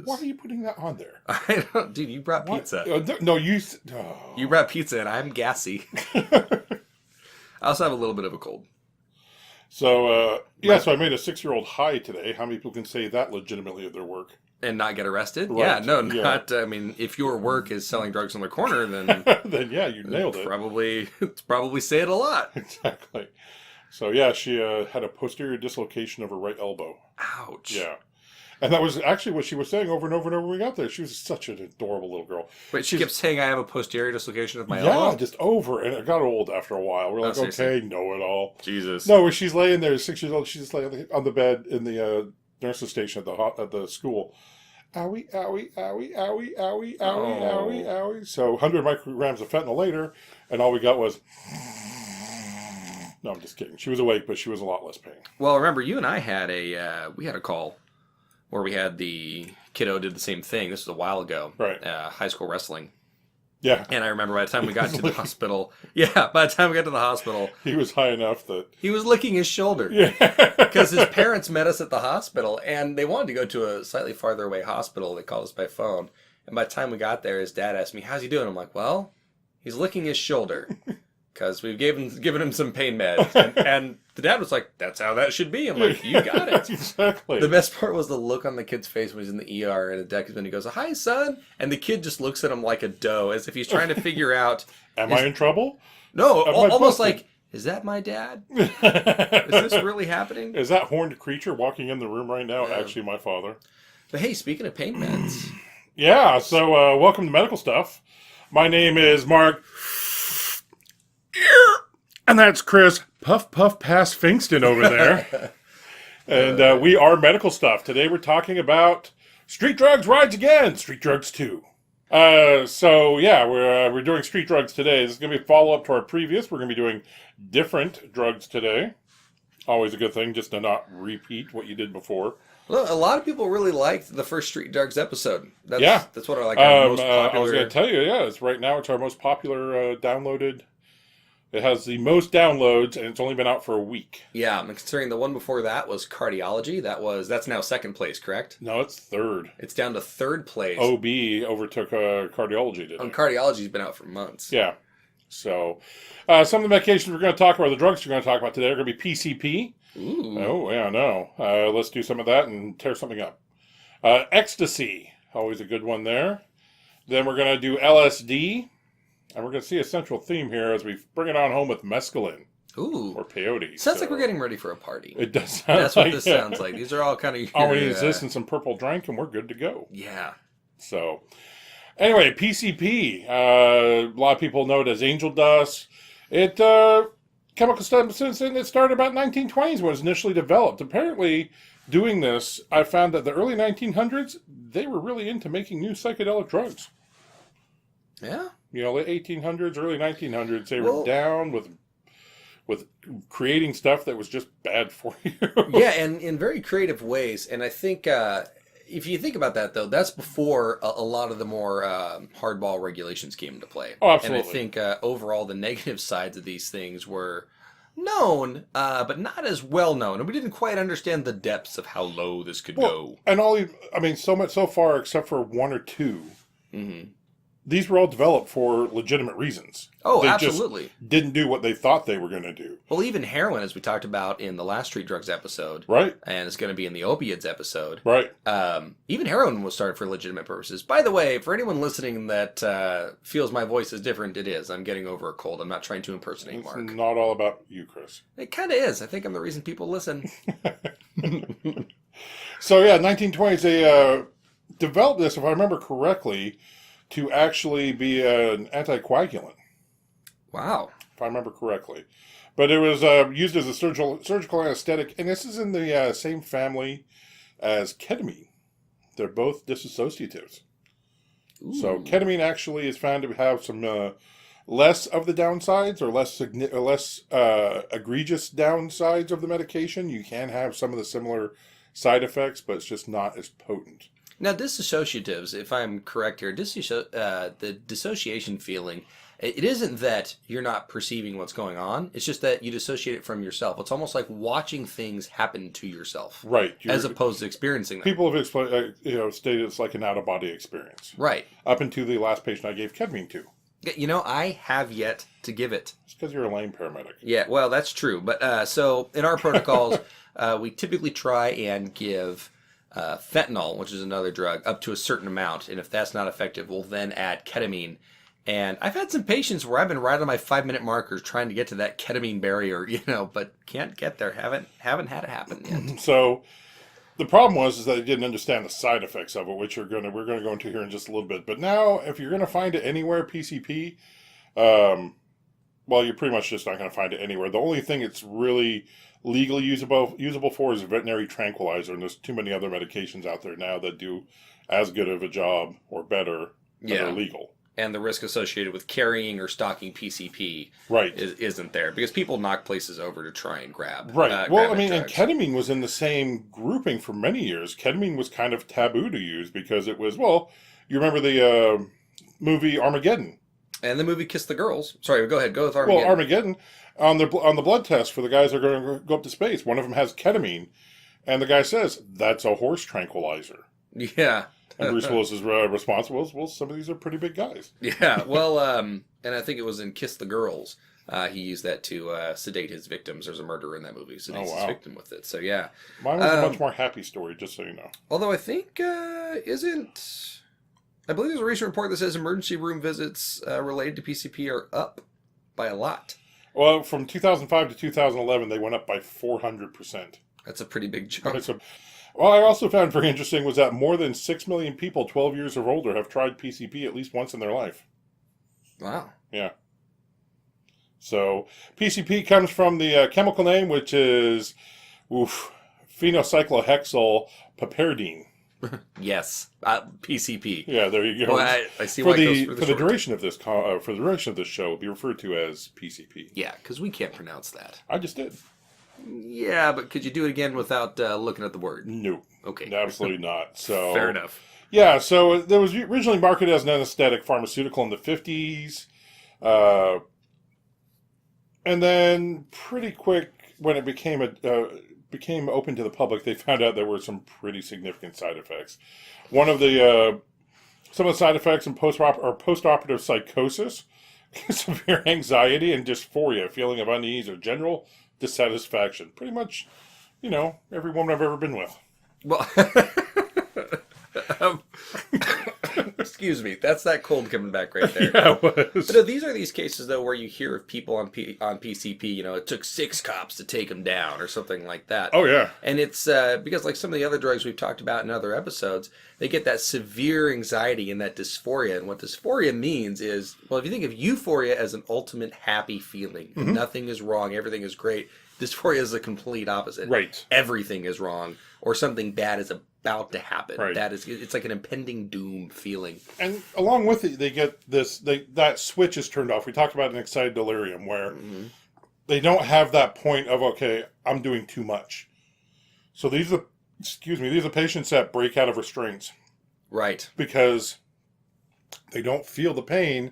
Why are you putting that on there? I don't, dude. You brought pizza. No, you. You brought pizza, and I'm gassy. I also have a little bit of a cold. So, so I made a 6-year-old high today. How many people can say that legitimately at their work? And not get arrested? Right. Yeah, no, Yeah. not. I mean, if your work is selling drugs on the corner, then Then, yeah, you nailed it. Probably say it a lot. Exactly. So, yeah, she had a posterior dislocation of her right elbow. Ouch. Yeah. And that was actually what she was saying over and over and over when we got there. She was such an adorable little girl. Wait, she kept saying I have a posterior dislocation of my Yeah, elbow? just over. And it got old after a while. We're like, seriously? okay, know it all. Jesus. No, when she's laying there, 6 years old, she's just laying on the bed in the nurse's station at the school. Owie, owie, owie, owie, owie, owie, owie, owie. So 100 micrograms of fentanyl later, and all we got was... No, I'm just kidding. She was awake, but she was a lot less pain. Well, remember, you and I had a call where we had the kiddo did the same thing. This was a while ago. Right. High school wrestling. Yeah. And I remember by the time we got to the hospital, by the time we got to the hospital, He was high enough that... he was licking his shoulder. Yeah. Because his parents met us at the hospital, and they wanted to go to a slightly farther away hospital. They called us by phone. And by the time we got there, his dad asked me, how's he doing? I'm like, well, he's licking his shoulder. Because we've given him some pain meds. And the dad was like, that's how that should be. I'm like, you got it. Exactly. The best part was the look on the kid's face when he's in the ER and the deck when he goes, hi, son. And the kid just looks at him like a doe, as if he's trying to figure out. Am I in trouble? No, Am I almost busted? like, is that my dad? Is this really happening? Is that horned creature walking in the room right now actually my father? But hey, speaking of pain meds. Yeah, so welcome to Medical Stuff. My name is Mark. And that's Chris Puff Puff Pass Finkston over there. And we are Medical Stuff. Today we're talking about Street Drugs Rides Again, Street Drugs 2. We're doing Street Drugs today. This is going to be a follow-up to our previous. We're going to be doing different drugs today. Always a good thing just to not repeat what you did before. Well, a lot of people really liked the first Street Drugs episode. That's what I like. Most popular. I was going to tell you, it's right now it's our most popular downloaded. It has the most downloads, and it's only been out for a week. Yeah, I'm considering the one before that was Cardiology. That's now second place, correct? No, it's third. It's down to third place. OB overtook Cardiology today. Cardiology's been out for months. Yeah. So, some of the medications we're going to talk about, the drugs we're going to talk about today are going to be PCP. Ooh. Oh, yeah, no. Let's do some of that and tear something up. Ecstasy, always a good one there. Then we're going to do LSD. And we're going to see a central theme here as we bring it on home with mescaline. Ooh. Or peyote. Sounds like we're getting ready for a party. It does sound That's what this sounds like. These are all kind of... All we need is this and some purple drink, and we're good to go. Yeah. So, anyway, PCP. A lot of people know it as angel dust. Chemical substance, it started about 1920s when it was initially developed. Apparently, doing this, I found that the early 1900s, they were really into making new psychedelic drugs. Yeah. You know, late 1800s, early 1900s, they were down with creating stuff that was just bad for you. Yeah, and in very creative ways. And I think if you think about that, though, that's before a lot of the more hardball regulations came into play. Oh, absolutely. And I think overall the negative sides of these things were known, but not as well known. And we didn't quite understand the depths of how low this could go. And so much so far, except for one or two. Mm-hmm. These were all developed for legitimate reasons. Oh, they absolutely. Just didn't do what they thought they were going to do. Well, even heroin, as we talked about in the last Street Drugs episode. Right. And it's going to be in the opioids episode. Right. Even heroin was started for legitimate purposes. By the way, for anyone listening that feels my voice is different, it is. I'm getting over a cold. I'm not trying to impersonate Mark. It's not all about you, Chris. It kind of is. I think I'm the reason people listen. So, 1920s, they developed this, if I remember correctly, to actually be an anticoagulant. Wow. If I remember correctly. But it was used as a surgical anesthetic, and this is in the same family as ketamine. They're both dissociatives. Ooh. So ketamine actually is found to have some less of the downsides or less egregious downsides of the medication. You can have some of the similar side effects, but it's just not as potent. Now, dissociatives, if I'm correct here, the dissociation feeling, It isn't that you're not perceiving what's going on. It's just that you dissociate it from yourself. It's almost like watching things happen to yourself, Right. as opposed to experiencing them. People have explained, stated it's like an out of body experience. Right. Up until the last patient I gave ketamine to. You know, I have yet to give it. It's because you're a lame paramedic. Yeah, well, that's true. But so in our protocols, we typically try and give fentanyl, which is another drug, up to a certain amount. And if that's not effective, we'll then add ketamine. And I've had some patients where I've been right on my 5-minute markers trying to get to that ketamine barrier, but can't get there. Haven't had it happen yet. So the problem was that they didn't understand the side effects of it, which we're going to go into here in just a little bit. But now, if you're going to find it anywhere, PCP, well, you're pretty much just not going to find it anywhere. The only thing it's really legally usable for is a veterinary tranquilizer, and there's too many other medications out there now that do as good of a job or better that are legal. And the risk associated with carrying or stocking PCP Right. isn't there because people knock places over to try and grab. Right. Well, grab I mean, and drugs. ketamine was in the same grouping for many years. Ketamine was kind of taboo to use because it was, well, you remember the movie Armageddon. And the movie Kiss the Girls. Sorry, go ahead. Go with Armageddon. Well, Armageddon, on the blood test for the guys that are going to go up to space, one of them has ketamine, and the guy says, that's a horse tranquilizer. Yeah. And Bruce Willis's response was, well, some of these are pretty big guys. Yeah. Well, and I think it was in Kiss the Girls. He used that to sedate his victims. There's a murderer in that movie. Sedates his victim with it. So, yeah. Mine was a much more happy story, just so you know. Although I think I believe there's a recent report that says emergency room visits related to PCP are up by a lot. Well, from 2005 to 2011, they went up by 400%. That's a pretty big jump. Well, I also found very interesting was that more than 6 million people 12 years or older have tried PCP at least once in their life. Wow. Yeah. So PCP comes from the chemical name, which is phenocyclohexyl piperidine. Yes, PCP. Yeah, there you go. Well, I see for why it goes the duration of this for the duration of this show, it'll be referred to as PCP. Yeah, because we can't pronounce that. I just did. Yeah, but could you do it again without looking at the word? No. Okay. Absolutely not. So Fair enough. Yeah, so there was originally marketed as an anesthetic pharmaceutical in the 50s. And then pretty quick, when it became open to the public, they found out there were some pretty significant side effects. One of the some of the side effects in post-operative psychosis, severe anxiety, and dysphoria, feeling of unease or general dissatisfaction. Pretty much, every woman I've ever been with. Well, excuse me, that's that cold coming back right there. Yeah, it was. But these are these cases, though, where you hear of people on PCP, it took 6 cops to take them down or something like that. Oh, yeah. And it's because, like some of the other drugs we've talked about in other episodes, they get that severe anxiety and that dysphoria. And what dysphoria means is, well, if you think of euphoria as an ultimate happy feeling, nothing is wrong, everything is great. Dysphoria is the complete opposite. Right. Everything is wrong, or something bad is about to happen. Right. It's like an impending doom feeling. And along with it, they get that switch is turned off. We talked about an excited delirium where they don't have that point of, okay, I'm doing too much. So these are patients that break out of restraints. Right. Because they don't feel the pain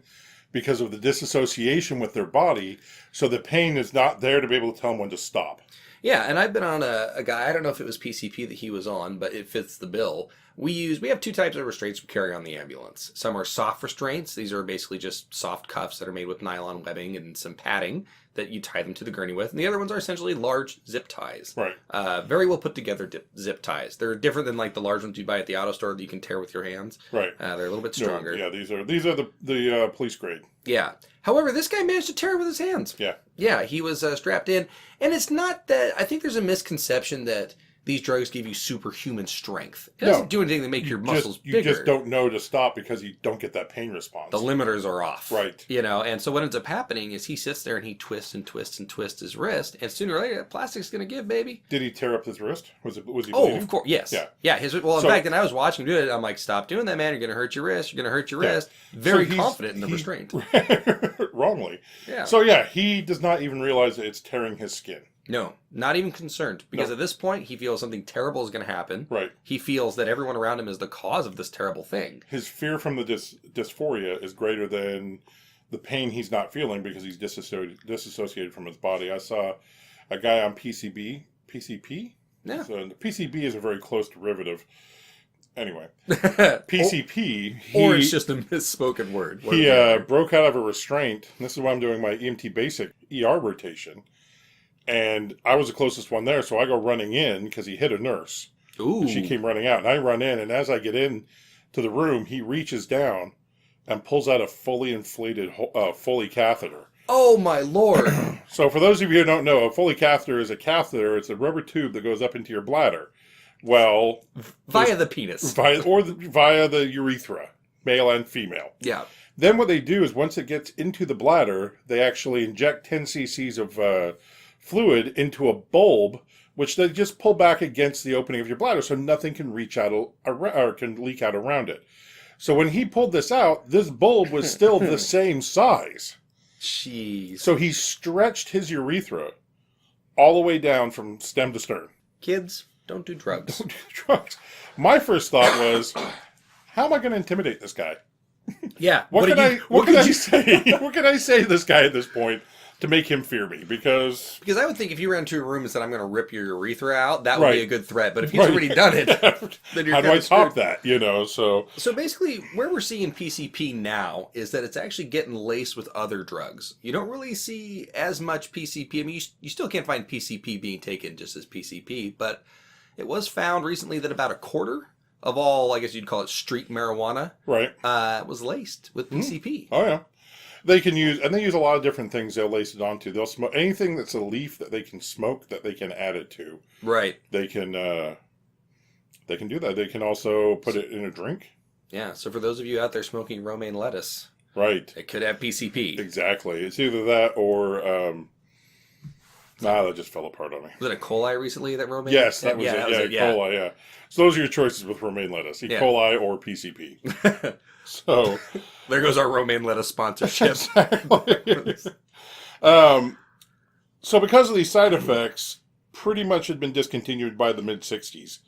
because of the disassociation with their body. So the pain is not there to be able to tell them when to stop. Yeah, and I've been on a guy, I don't know if it was PCP that he was on, but it fits the bill. We have 2 types of restraints we carry on the ambulance. Some are soft restraints. These are basically just soft cuffs that are made with nylon webbing and some padding that you tie them to the gurney with. And the other ones are essentially large zip ties. Right. Very well put together zip ties. They're different than like the large ones you buy at the auto store that you can tear with your hands. Right. They're a little bit stronger. Yeah, these are the police grade. Yeah. However, this guy managed to tear it with his hands. Yeah. Yeah, he was strapped in. And it's not that, I think there's a misconception that these drugs give you superhuman strength. It doesn't do anything to make your muscles bigger. You just don't know to stop because you don't get that pain response. The limiters are off. Right. And so what ends up happening is he sits there and he twists and twists and twists his wrist, and sooner or later, that plastic's going to give, baby. Did he tear up his wrist? Was he bleeding? Oh, of course, yes. Yeah. Yeah, in fact, and I was watching him do it, I'm like, stop doing that, man. You're going to hurt your wrist. You're going to hurt your wrist. Very confident in the restraint. Wrongly. Yeah. So, yeah, he does not even realize that it's tearing his skin. No, not even concerned. Because at this point, he feels something terrible is going to happen. Right. He feels that everyone around him is the cause of this terrible thing. His fear from the dysphoria is greater than the pain he's not feeling because he's disassociated from his body. I saw a guy on PCP. Yeah. So the PCB is a very close derivative. Anyway, or PCP. it's just a misspoken word. He broke out of a restraint. This is why I'm doing my EMT basic ER rotation. And I was the closest one there, so I go running in because he hit a nurse. Ooh. She came running out, and I run in, and as I get in to the room, he reaches down and pulls out a fully inflated Foley catheter. Oh, my Lord. So for those of you who don't know, a Foley catheter is a catheter. It's a rubber tube that goes up into your bladder. Well, Via the penis. via the urethra, male and female. Yeah. Then what they do is once it gets into the bladder, they actually inject 10 cc's of fluid into a bulb, which they just pull back against the opening of your bladder so nothing can reach out or can leak out around it. So when he pulled this out, this bulb was still the same size. Jeez. So he stretched his urethra all the way down from stem to stern. Kids, don't do drugs. Drugs. My first thought was, how am I going to intimidate this guy? Yeah. What can I say? What can I say to this guy at this point to make him fear me? Because I would think if you ran into a room and said, I'm going to rip your urethra out, that would Right. be a good threat. But if he's Right. already done it, then you're how do kind I of top screwed. that? You know, so So basically, where we're seeing PCP now is that it's actually getting laced with other drugs. You don't really see as much PCP. I mean, you still can't find PCP being taken just as PCP, but it was found recently that about a quarter of all, I guess you'd call it street marijuana, right. was laced with PCP. Oh yeah, they can use, and they use a lot of different things. They'll lace it onto. They'll smoke anything that's a leaf that they can smoke that they can add it to. Right. They can do that. They can also put it in a drink. Yeah. So for those of you out there smoking romaine lettuce, Right. it could have PCP. Exactly. It's either that or that just fell apart on me. Was it a coli recently that romaine? Yes, that was it. that Yeah, was it, E. coli. Yeah. So those are your choices with romaine lettuce: E. Yeah. coli or PCP. So There goes our romaine lettuce sponsorship. exactly. So because of these side effects, pretty much had been discontinued by the mid '60s,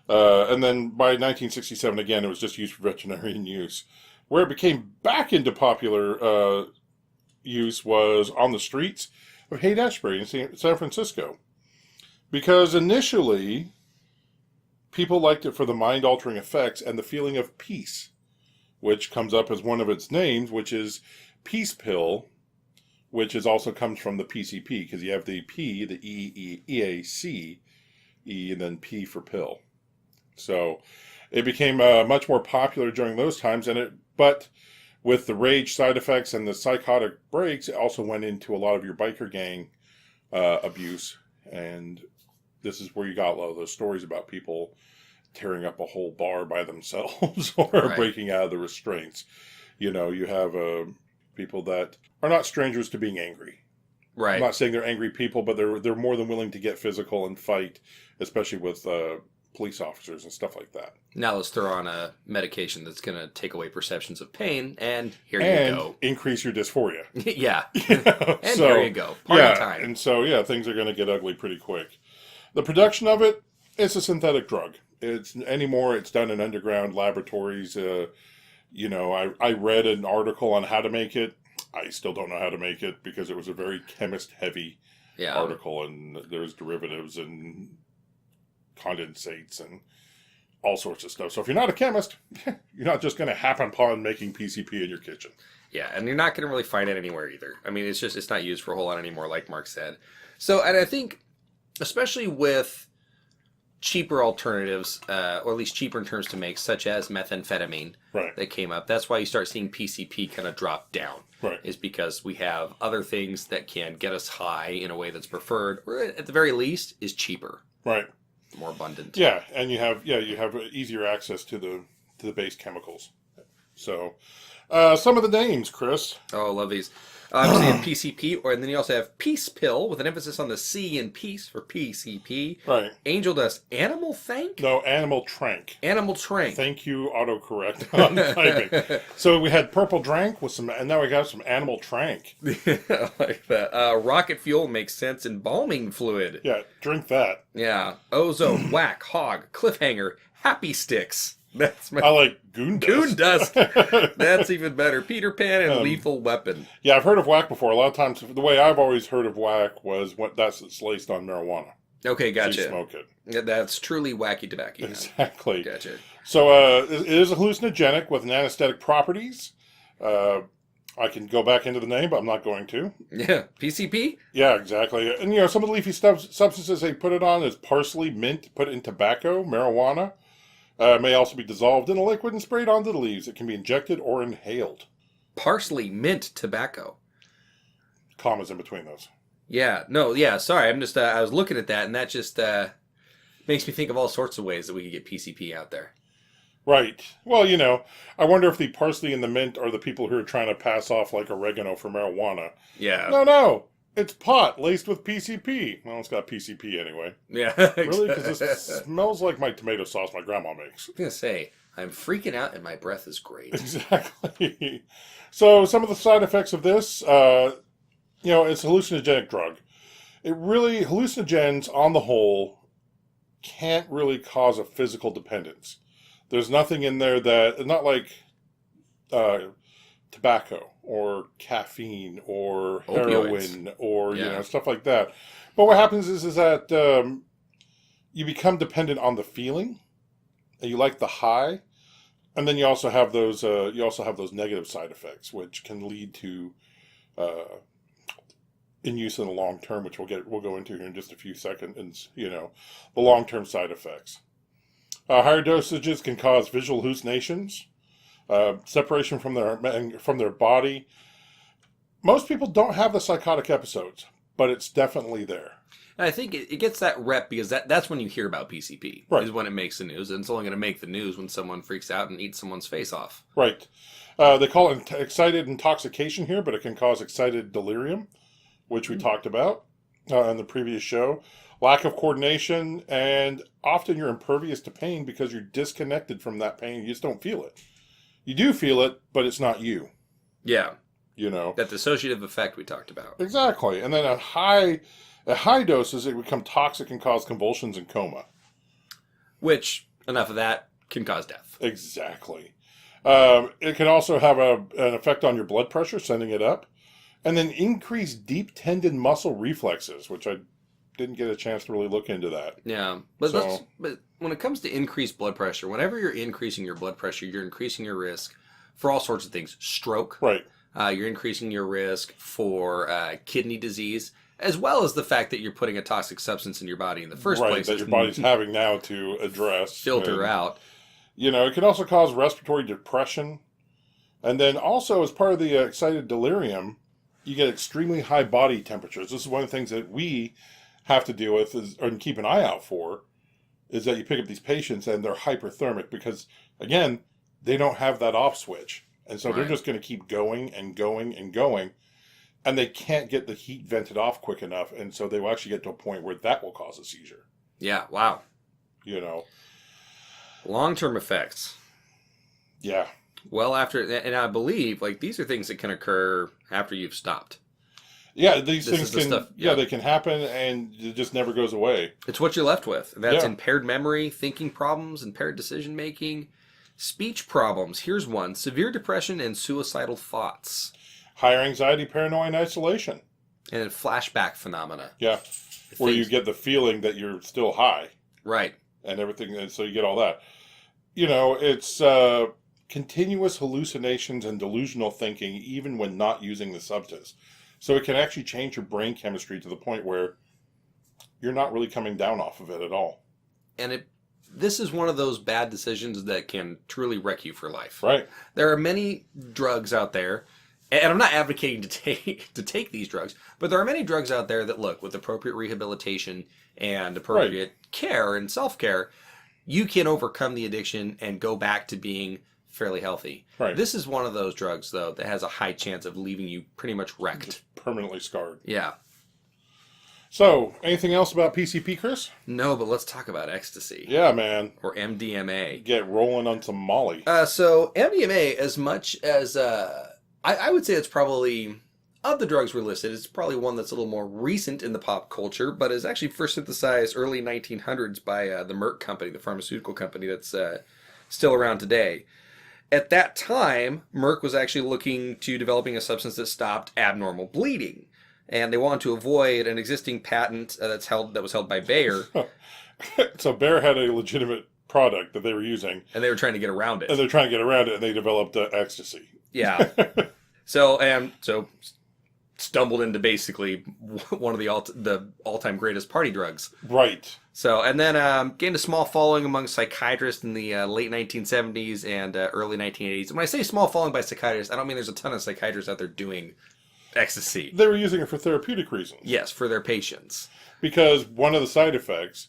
and then by 1967 again, it was just used for veterinarian use. Where it became back into popular use was on the streets of Haight-Ashbury in San Francisco, because initially people liked it for the mind-altering effects and the feeling of peace, which comes up as one of its names, which is peace pill, which is also comes from the PCP, because you have the P, the EAC, E, and then P for pill. So it became much more popular during those times, but with the rage side effects and the psychotic breaks, it also went into a lot of your biker gang abuse, and this is where you got a lot of those stories about people tearing up a whole bar by themselves or Right. breaking out of the restraints. You know, you have people that are not strangers to being angry. Right. I'm not saying they're angry people, but they're more than willing to get physical and fight, especially with police officers and stuff like that. Now let's throw on a medication that's going to take away perceptions of pain, and here And you go. increase your dysphoria. Yeah. You know, And so, here you go. Party yeah, time. and so things are going to get ugly pretty quick. The production of it, it's a synthetic drug. It's done in underground laboratories. I read an article on how to make it. I still don't know how to make it because it was a very chemist-heavy Yeah. article, and there's derivatives and condensates and all sorts of stuff. So if you're not a chemist, you're not just going to happen upon making PCP in your kitchen. Yeah, and you're not going to really find it anywhere either. I mean, it's not used for a whole lot anymore, like Mark said. So, and I think, especially with cheaper alternatives, or at least cheaper in terms to make, such as methamphetamine Right. that came up, that's why you start seeing PCP kind of drop down. Right. Is because we have other things that can get us high in a way that's preferred, or at the very least, is cheaper, Right. more abundant. Yeah, and you have easier access to the base chemicals. So, some of the names, Chris. Oh, I love these. Obviously, you have PCP, and then you also have Peace Pill with an emphasis on the C in peace for PCP. Right. Angel Dust, Animal Thank, No, Animal Trank. Animal Trank. Thank you, autocorrect on typing. So we had Purple Drank with some, and now we got some Animal Trank. I like that. Rocket Fuel makes sense. Embalming Fluid. Yeah, drink that. Yeah. Ozone, Whack, Hog, Cliffhanger, Happy Sticks. That's my I like Goon Goon Dust. Dust. That's even better. Peter Pan and Um, Lethal Weapon. Yeah, I've heard of whack before. A lot of times, the way I've always heard of whack was it's laced on marijuana. Okay, So you gotcha. smoke it. Yeah, that's truly wacky tobacco. Exactly. Gotcha. So it is a hallucinogenic with anesthetic properties. I can go back into the name, but I'm not going to. Yeah, PCP? Yeah, exactly. And some of the leafy substances they put it on is parsley, mint, put it in tobacco, marijuana. May also be dissolved in a liquid and sprayed onto the leaves. It can be injected or inhaled. Parsley, mint, tobacco. Commas in between those. Yeah, no, yeah, sorry. I'm just, I was looking at that, and that just makes me think of all sorts of ways that we could get PCP out there. Right. Well, I wonder if the parsley and the mint are the people who are trying to pass off like oregano for marijuana. Yeah. No. It's pot laced with PCP. Well, it's got PCP anyway. Yeah. Really? Because this smells like my tomato sauce my grandma makes. I was going to say, I'm freaking out and my breath is great. Exactly. So some of the side effects of this, it's a hallucinogenic drug. Hallucinogens on the whole can't really cause a physical dependence. There's nothing in there not like tobacco or caffeine or heroin or stuff like that. But what happens is that you become dependent on the feeling, and you like the high, and then you also have those negative side effects, which can lead to in use in the long term, which we'll go into here in just a few seconds. The long term side effects. Higher dosages can cause visual hallucinations, separation from their body. Most people don't have the psychotic episodes, but it's definitely there. And I think it gets that rep because that's when you hear about PCP. Right. Is when it makes the news. And it's only going to make the news when someone freaks out and eats someone's face off. Right. They call it excited intoxication here, but it can cause excited delirium, which we talked about in the previous show. Lack of coordination, and often you're impervious to pain because you're disconnected from that pain. You just don't feel it. You do feel it, but it's not you. Yeah. That dissociative effect we talked about. Exactly. And then at high doses, it become toxic and cause convulsions and coma. Which, enough of that, can cause death. Exactly. It can also have an effect on your blood pressure, sending it up. And then increase deep tendon muscle reflexes, which I didn't get a chance to really look into that. Yeah. But when it comes to increased blood pressure, whenever you're increasing your blood pressure, you're increasing your risk for all sorts of things. Stroke. Right. You're increasing your risk for kidney disease, as well as the fact that you're putting a toxic substance in your body in the first place. That your body's having now to address. Filter out. It can also cause respiratory depression. And then also, as part of the excited delirium, you get extremely high body temperatures. This is one of the things that we have to deal with and keep an eye out for, is that you pick up these patients and they're hyperthermic because, again, they don't have that off switch. And so they're just going to keep going and going and going, and they can't get the heat vented off quick enough. And so they will actually get to a point where that will cause a seizure. Yeah, wow. Long-term effects. Yeah. Well, and I believe, these are things that can occur after you've stopped. Yeah, these things can, stuff, they can happen, and it just never goes away. It's what you're left with. That's impaired memory, thinking problems, impaired decision-making, speech problems. Here's one: severe depression and suicidal thoughts. Higher anxiety, paranoia, and isolation. And then flashback phenomena. Yeah, where you get the feeling that you're still high. Right. And everything, and so you get all that. It's continuous hallucinations and delusional thinking, even when not using the substance. So it can actually change your brain chemistry to the point where you're not really coming down off of it at all. And this is one of those bad decisions that can truly wreck you for life. Right. There are many drugs out there, and I'm not advocating to take these drugs, but there are many drugs out there that, look, with appropriate rehabilitation and appropriate care and self-care, you can overcome the addiction and go back to being fairly healthy. Right. This is one of those drugs, though, that has a high chance of leaving you pretty much wrecked. Just permanently scarred. Yeah. So, anything else about PCP, Chris? No, but let's talk about ecstasy. Yeah, man. Or MDMA. Get rolling on some Molly. So, MDMA, as much as I would say it's probably, of the drugs we listed, it's probably one that's a little more recent in the pop culture, but is actually first synthesized early 1900s by the Merck company, the pharmaceutical company that's still around today. At that time, Merck was actually looking to developing a substance that stopped abnormal bleeding. And they wanted to avoid an existing patent that was held by Bayer, So Bayer had a legitimate product that they were using, and they were trying to get around and it. they're trying to get around it, and they developed ecstasy. Yeah. So stumbled into basically one of the all-time greatest party drugs. Right. So, and then gained a small following among psychiatrists in the late 1970s and early 1980s. When I say small following by psychiatrists, I don't mean there's a ton of psychiatrists out there doing ecstasy. They were using it for therapeutic reasons. Yes, for their patients. Because one of the side effects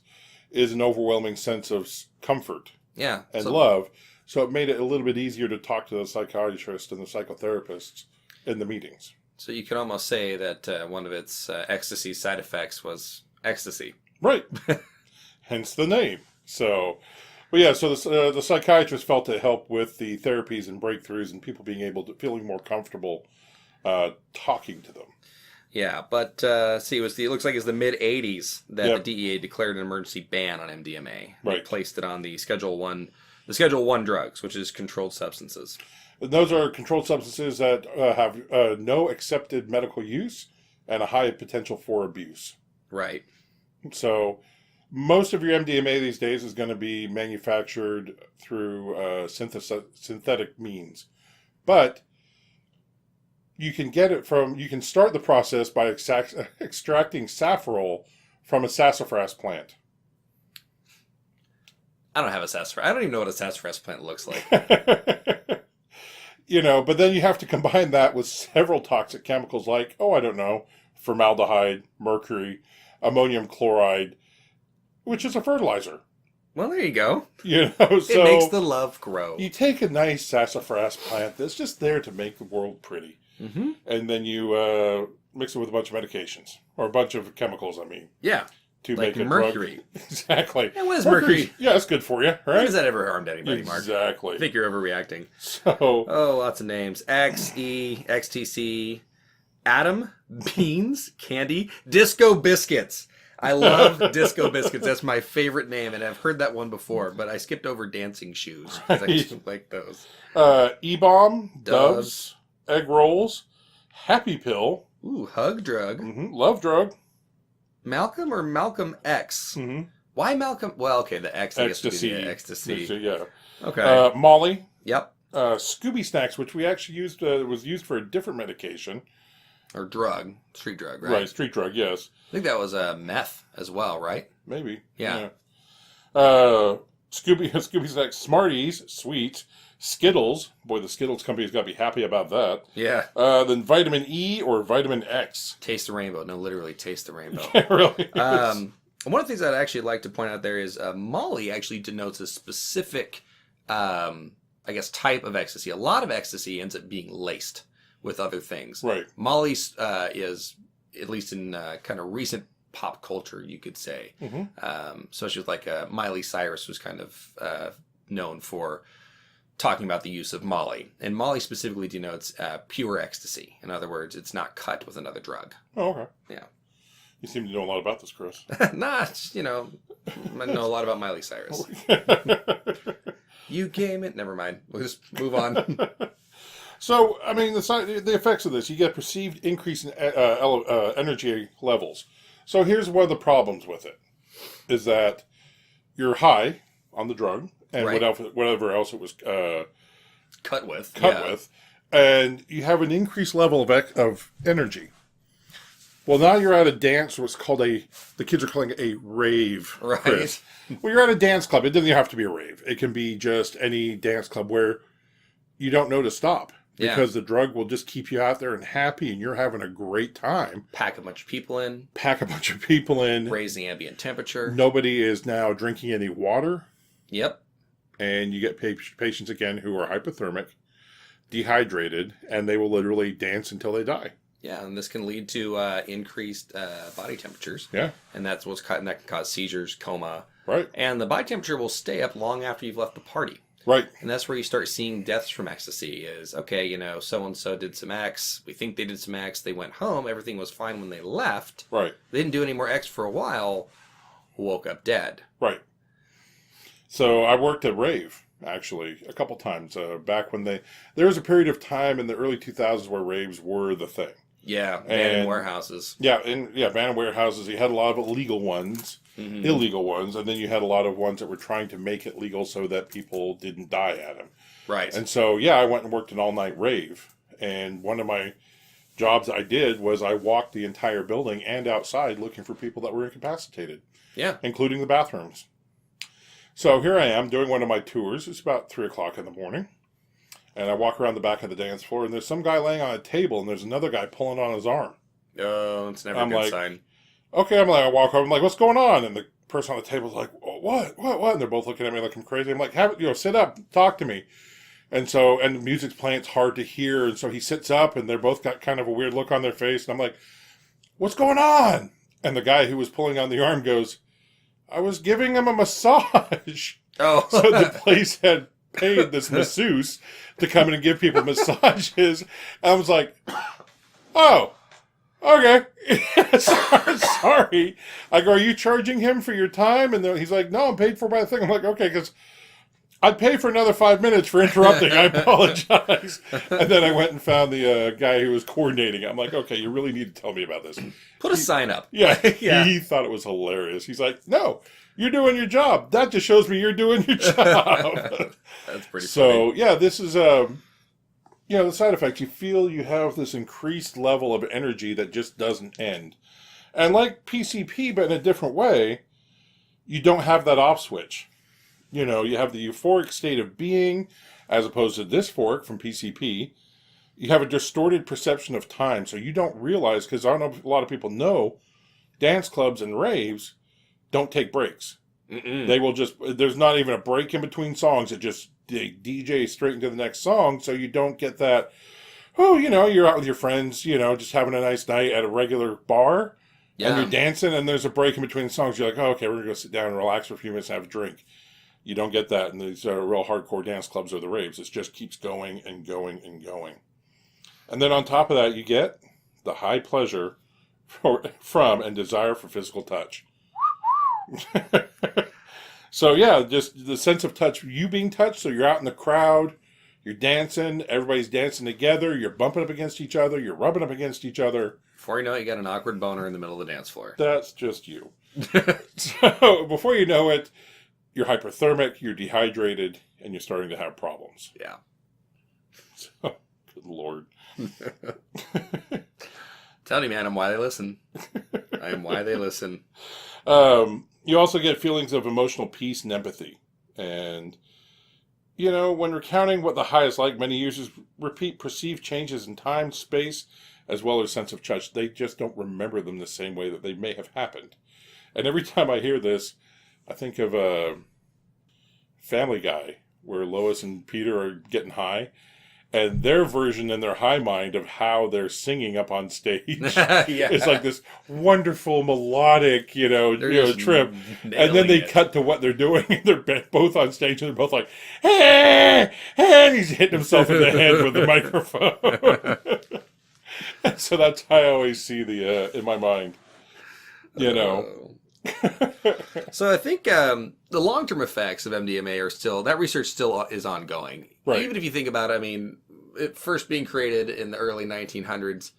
is an overwhelming sense of comfort Yeah. and love. So it made it a little bit easier to talk to the psychiatrists and the psychotherapists in the meetings. So you could almost say that one of its ecstasy side effects was ecstasy. Right. Hence the name. So, but yeah, so the psychiatrist felt it helped with the therapies and breakthroughs and people feeling more comfortable talking to them. Yeah, but it looks like it's the mid '80s that Yep. the DEA declared an emergency ban on MDMA. They Right. placed it on the Schedule 1 drugs, which is controlled substances. And those are controlled substances that have no accepted medical use and a high potential for abuse. Right. So most of your MDMA these days is going to be manufactured through synthetic means. But you can start the process by extracting safrole from a sassafras plant. I don't have a sassafras. I don't even know what a sassafras plant looks like. But then you have to combine that with several toxic chemicals like, formaldehyde, mercury, ammonium chloride, which is a fertilizer. Well, there you go. So It makes the love grow. you take a nice sassafras plant that's just there to make the world pretty, Mm-hmm. and then you mix it with a bunch of medications, or a bunch of chemicals, Yeah. to Like make a mercury. drug. Exactly. And what is Mercury's- mercury? Yeah, it's good for you, When right? has that ever harmed anybody, Mark? I Exactly. think you're overreacting. So, Oh, lots of names. XE, XTC, Atom, Beans, Candy, Disco Biscuits. I love Disco Biscuits. That's my favorite name, and I've heard that one before, but I skipped over Dancing Shoes because I Right. don't like those. E-bomb, Doves. Doves, egg rolls, Happy Pill, Ooh, Hug Drug. Love Drug, Malcolm or Malcolm X? Why Malcolm? Well, okay, the X, I guess, would be the ecstasy. Yeah. Okay. Molly, Yep. Scooby Snacks, which we actually was used for a different medication. Or drug. Street drug, right? Right, street drug, yes. I think that was meth as well, right? Maybe. Yeah. Scooby Snacks, Smarties, sweet. Skittles. Boy, the Skittles company's got to be happy about that. Yeah. Then vitamin E or vitamin X. Taste the rainbow. No, literally taste the rainbow. It really is. One of the things I'd actually like to point out there is Molly actually denotes a specific, type of ecstasy. A lot of ecstasy ends up being laced with other things. Right. Molly is, at least in kind of recent pop culture, you could say, especially with like Miley Cyrus was kind of known for talking about the use of Molly. And Molly specifically denotes pure ecstasy. In other words, it's not cut with another drug. Oh, okay. Yeah. You seem to know a lot about this, Chris. Nah, it's, I know a lot about Miley Cyrus. You came in. Never mind. We'll just move on. So, I mean, the effects of this, you get perceived increase in energy levels. So here's one of the problems with it, is that you're high on the drug, and Right. whatever else it was Cut with. with, and you have an increased level of energy. Well, now you're at a dance, what's called the kids are calling it a rave. Right. Chris. Well, you're at a dance club. It doesn't have to be a rave. It can be just any dance club where you don't know to stop. Yeah. Because the drug will just keep you out there and happy, and you're having a great time. Pack a bunch of people in. Pack a bunch of people in. Raise the ambient temperature. Nobody is now drinking any water. Yep. And you get patients again who are hypothermic, dehydrated, and they will literally dance until they die. Yeah, and this can lead to increased body temperatures. Yeah. And that can cause seizures, coma. Right. And the body temperature will stay up long after you've left the party. Right. And that's where you start seeing deaths from ecstasy is, okay, so-and-so did some X. We think they did some X. They went home. Everything was fine when they left. Right. They didn't do any more X for a while. Woke up dead. Right. So I worked at Rave actually, a couple times. Back when there was a period of time in the early 2000s where raves were the thing. Yeah, And- abandoned warehouses. Yeah, abandoned warehouses. You had a lot of illegal ones, illegal ones, and then you had a lot of ones that were trying to make it legal so that people didn't die at them. Right. And so, yeah, I went and worked an all-night rave. And one of my jobs I did was I walked the entire building and outside looking for people that were incapacitated, Yeah. including the bathrooms. So here I am doing one of my tours. It's about 3 o'clock in the morning. And I walk around the back of the dance floor, and there's some guy laying on a table, and there's another guy pulling on his arm. Oh, it's never a I'm good like, sign. Okay, I walk over, I'm like, what's going on? And the person on the table's like, what? And they're both looking at me like I'm crazy. I'm like, sit up, talk to me. And so, and the music's playing, it's hard to hear. And so he sits up, and they're both got kind of a weird look on their face. And I'm like, what's going on? And the guy who was pulling on the arm goes, I was giving him a massage. Oh. So the place had paid this masseuse to come in and give people massages. And I was like, oh, okay. Sorry. I go, are you charging him for your time? And he's like, no, I'm paid for by the thing. I'm like, okay, because I'd pay for another 5 minutes for interrupting. I apologize. And then I went and found the guy who was coordinating it. I'm like, okay, you really need to tell me about this. Put a sign up. Yeah, Yeah. He thought it was hilarious. He's like, no, you're doing your job. That just shows me you're doing your job. That's pretty funny. So, yeah, this is, the side effects. You feel you have this increased level of energy that just doesn't end. And like PCP, but in a different way, you don't have that off switch. You know, you have the euphoric state of being, as opposed to dysphoric from PCP. You have a distorted perception of time, so you don't realize, because I don't know if a lot of people know, dance clubs and raves don't take breaks. They will there's not even a break in between songs. They DJ straight into the next song, so you don't get that, you're out with your friends, just having a nice night at a regular bar, Yeah. and you're dancing, and there's a break in between songs. You're like, oh, okay, we're going to go sit down and relax for a few minutes and have a drink. You don't get that in these real hardcore dance clubs or the raves. It just keeps going and going and going. And then on top of that, you get the high pleasure from and desire for physical touch. So, yeah, just the sense of touch, you being touched. So you're out in the crowd, you're dancing, everybody's dancing together, you're bumping up against each other, you're rubbing up against each other. Before you know it, you got an awkward boner in the middle of the dance floor. That's just you. So before you know it, you're hyperthermic, you're dehydrated, and you're starting to have problems. Yeah. So, good Lord. Tell you, man, I'm why they listen. I am why they listen. You also get feelings of emotional peace and empathy. And, when recounting what the high is like, many users repeat perceived changes in time, space, as well as sense of touch. They just don't remember them the same way that they may have happened. And every time I hear this, I think of Family Guy, where Lois and Peter are getting high. And their version in their high mind of how they're singing up on stage Yeah. is like this wonderful melodic, trip. And then they cut to what they're doing, and they're both on stage, and they're both like, hey, and he's hitting himself in the head with the microphone. And so that's how I always see in my mind, So I think the long-term effects of MDMA are still, that research still is ongoing. Right. Even if you think about it, I mean, it first being created in the early 1900s,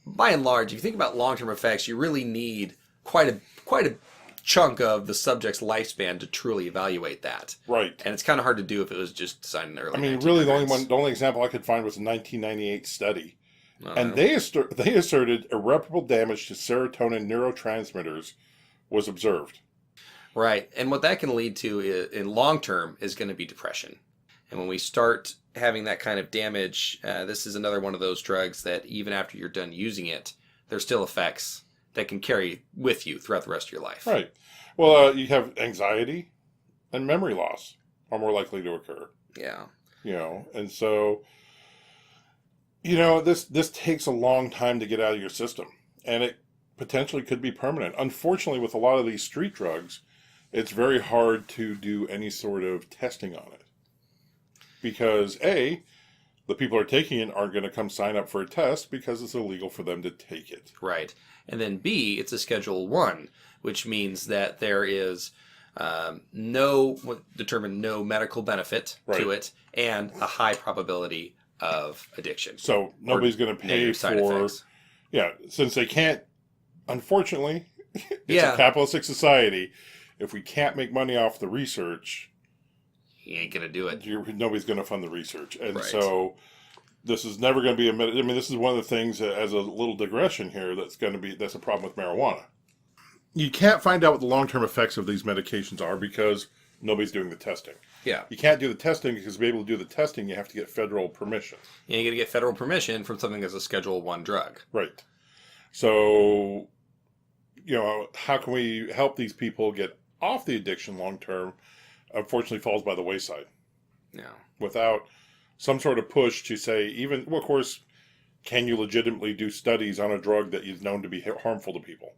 by and large, if you think about long-term effects, you really need quite a chunk of the subject's lifespan to truly evaluate that. Right. And it's kind of hard to do if it was just designed in the early 1900s. Really the only example I could find was a 1998 study. And they asserted irreparable damage to serotonin neurotransmitters was observed. Right. And what that can lead to in long term is going to be depression. And when we start having that kind of damage, this is another one of those drugs that even after you're done using it, there's still effects that can carry with you throughout the rest of your life. Right. Well, you have anxiety and memory loss are more likely to occur. Yeah. And so, this takes a long time to get out of your system. And it potentially could be permanent. Unfortunately, with a lot of these street drugs, it's very hard to do any sort of testing on it. Because A, the people who are taking it aren't going to come sign up for a test because it's illegal for them to take it. Right. And then B, it's a Schedule 1, which means that there is determined no medical benefit to Right. it, and a high probability of addiction. So nobody's going to pay Negative side for, effects. yeah, since they can't, unfortunately, it's Yeah. a capitalistic society. If we can't make money off the research, He ain't gonna do it. nobody's going to fund the research. And Right. so this is never going to be I mean, this is one of the things, as a little digression here, that's a problem with marijuana. You can't find out what the long-term effects of these medications are because nobody's doing the testing. Yeah. You can't do the testing because to be able to do the testing, you have to get federal permission. You ain't gonna get federal permission from something that's a Schedule 1 drug. Right. So, how can we help these people get off the addiction long-term? Unfortunately, falls by the wayside. Yeah. Without some sort of push to say, of course, can you legitimately do studies on a drug that is known to be harmful to people?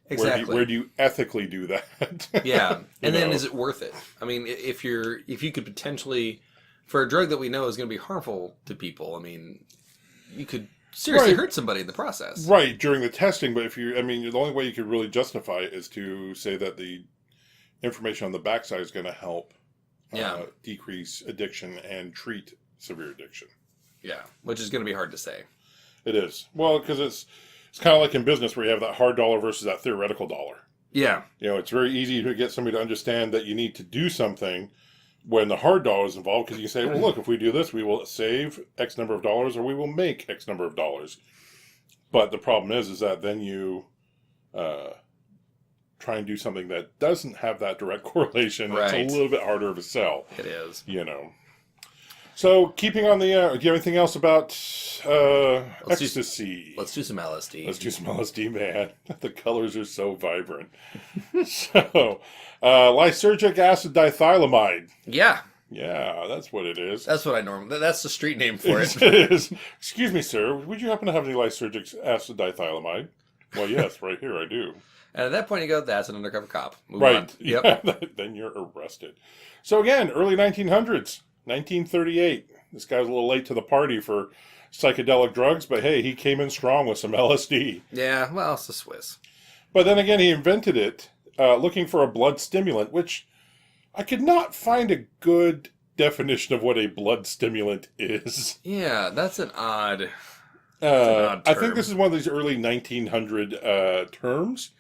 Exactly. Where do you ethically do that? Yeah. And then know? is it worth it? I mean, if you could potentially, for a drug that we know is going to be harmful to people, I mean, you could seriously Right. hurt somebody in the process. Right, during the testing, but the only way you could really justify it is to say that the information on the backside is going to help decrease addiction and treat severe addiction. Yeah. Which is going to be hard to say. It is. Well, because it's kind of like in business where you have that hard dollar versus that theoretical dollar. Yeah. It's very easy to get somebody to understand that you need to do something when the hard dollar is involved, because you can say, well, look, if we do this, we will save X number of dollars or we will make X number of dollars. But the problem is that then you try and do something that doesn't have that direct correlation. Right. It's a little bit harder to sell. It is. So keeping on the, do you have anything else about ecstasy? Let's do some LSD. Let's do some LSD, man. The colors are so vibrant. So, lysergic acid dithylamide. Yeah. Yeah, that's what it is. That's what I normally... That's the street name for it. It is. Excuse me, sir. Would you happen to have any lysergic acid dithylamide? Well, yes, right here I do. And at that point you go, that's an undercover cop. Move Right. on. Yep. Yeah, then you're arrested. So again, early 1900s, 1938. This guy was a little late to the party for psychedelic drugs, but hey, he came in strong with some LSD. Yeah, well, it's the Swiss. But then again, he invented it looking for a blood stimulant, which I could not find a good definition of what a blood stimulant is. Yeah, that's an odd... I think term. this is one of these early 1900 terms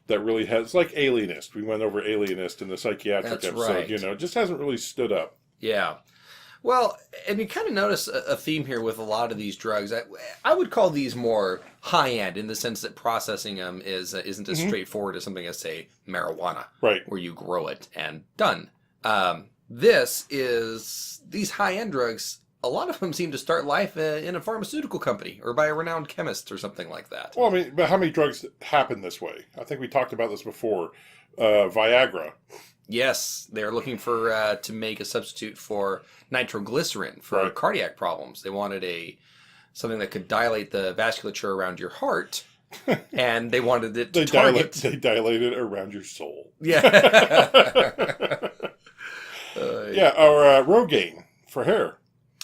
that really has, like alienist. We went over alienist in the psychiatric That's episode. right. It just hasn't really stood up. Yeah. Well, and you kind of notice a theme here with a lot of these drugs. I would call these more high-end in the sense that processing them isn't as straightforward as something as, say, marijuana. Right. Where you grow it and done. These high-end drugs, a lot of them seem to start life in a pharmaceutical company or by a renowned chemist or something like that. Well, but how many drugs happen this way? I think we talked about this before. Viagra. Yes, they're looking for to make a substitute for nitroglycerin for Right. cardiac problems. They wanted something that could dilate the vasculature around your heart, and they wanted it to target. They dilate it around your soul. Yeah. Yeah, or Rogaine for hair.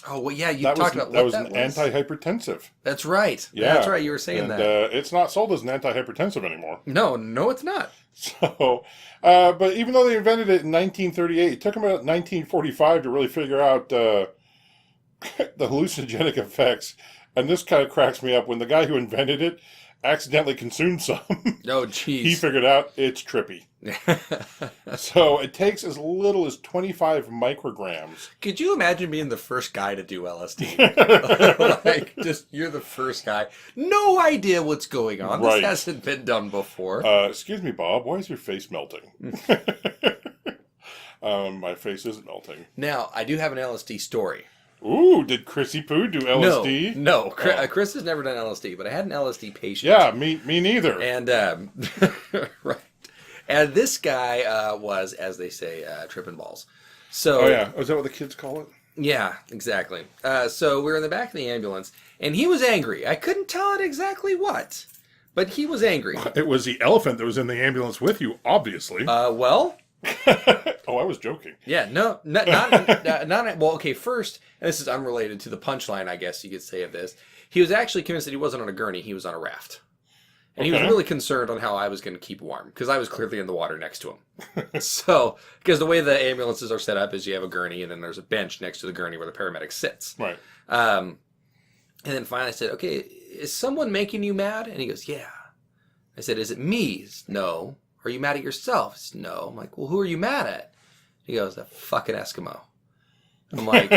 Oh well, yeah. You That talked was about that what was that an was. antihypertensive. That's right. Yeah, That's right. You were saying and, that. it's not sold as an antihypertensive anymore. No, it's not. So, but even though they invented it in 1938, it took them about 1945 to really figure out the hallucinogenic effects. And this kind of cracks me up when the guy who invented it accidentally consumed some. Oh, He jeez. figured out it's trippy. So it takes as little as 25 micrograms. Could you imagine being the first guy to do LSD? Like, just you're the first guy. No idea what's going on. Right. This hasn't been done before. Excuse me, Bob, why is your face melting? My face isn't melting. Now, I do have an LSD story. Ooh, did Chrissy Poo do LSD? No. Oh. Chris has never done LSD, but I had an LSD patient. Yeah, me neither. And, right. And this guy was, as they say, tripping balls. So, Oh, yeah. Is that what the kids call it? Yeah, exactly. So we were in the back of the ambulance, and he was angry. I couldn't tell it exactly what, but he was angry. It was the elephant that was in the ambulance with you, obviously. Well, Oh, I was joking. yeah, no, not, well, okay, first, and this is unrelated to the punchline, I guess you could say of this, he was actually convinced that he wasn't on a gurney, he was on a raft. And he was Okay. really concerned on how I was going to keep warm because I was clearly in the water next to him. So, because the way the ambulances are set up is you have a gurney and then there's a bench next to the gurney where the paramedic sits. Right. And then finally I said, okay, is someone making you mad? And he goes, yeah. I said, is it me? He says, no. Are you mad at yourself? He says, no. I'm like, well, who are you mad at? He goes, that fucking Eskimo. I'm like,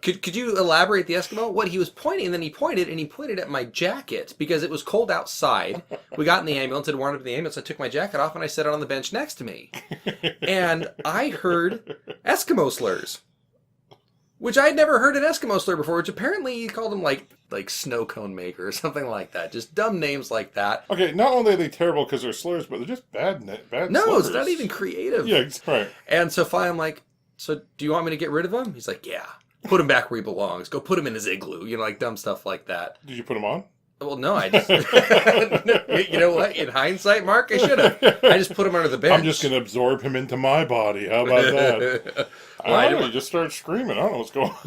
could you elaborate the Eskimo? What he was pointing, and then he pointed at my jacket because it was cold outside. We got in the ambulance, had warmed up in the ambulance. I took my jacket off and I set it on the bench next to me. And I heard Eskimo slurs, which I had never heard an Eskimo slur before, which apparently he called him like snow cone maker or something like that. Just dumb names like that. Okay, not only are they terrible because they're slurs, but they're just bad No, slurs. it's not even creative. Yeah, right. And so finally I'm like, so do you want me to get rid of him? He's like, yeah. Put him back where he belongs. Go put him in his igloo. You know, like dumb stuff like that. Did you put them on? Well, no, I just... you know what? In hindsight, Mark, I should have. I just put him under the bench. I'm just going to absorb him into my body. How about that? Well, I I don't didn't know. You just start screaming. I don't know what's going on.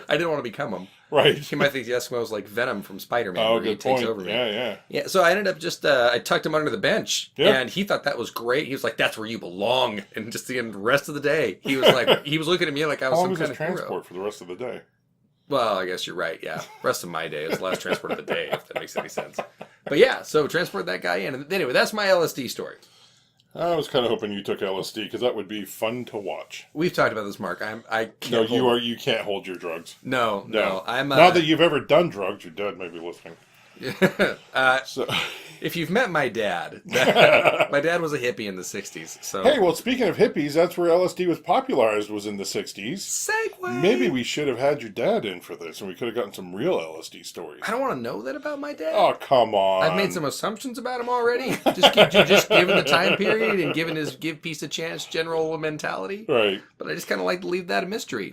I didn't want to become him. Right. He might think the Eskimo was like Venom from Spider-Man. Oh, where he good takes point. over me. Yeah. Yeah, so I ended up just, I tucked him under the bench, Yeah. and he thought that was great. He was like, that's where you belong. And just the rest of the day, he was like, he was looking at me like I How was long some was kind his of hero. transport for the rest of the day? Well, I guess you're right, yeah. Rest of my day is the last transport of the day, if that makes any sense. But yeah, so transport that guy in. And anyway, that's my LSD story. I was kind of hoping you took LSD because that would be fun to watch. We've talked about this, Mark. I can't No, hold- you can't hold your drugs. No. I'm Not that you've ever done drugs. Your dad may be listening. So, if you've met my dad, my dad was a hippie in the 60s. So hey, well, speaking of hippies, that's where LSD was popularized, was in the 60s. segue. Maybe we should have had your dad in for this, and we could have gotten some real LSD stories. I don't want to know that about my dad. Oh, come on. I've made some assumptions about him already. Just given the time period and given his give peace a chance general mentality. Right. But I just kind of like to leave that a mystery.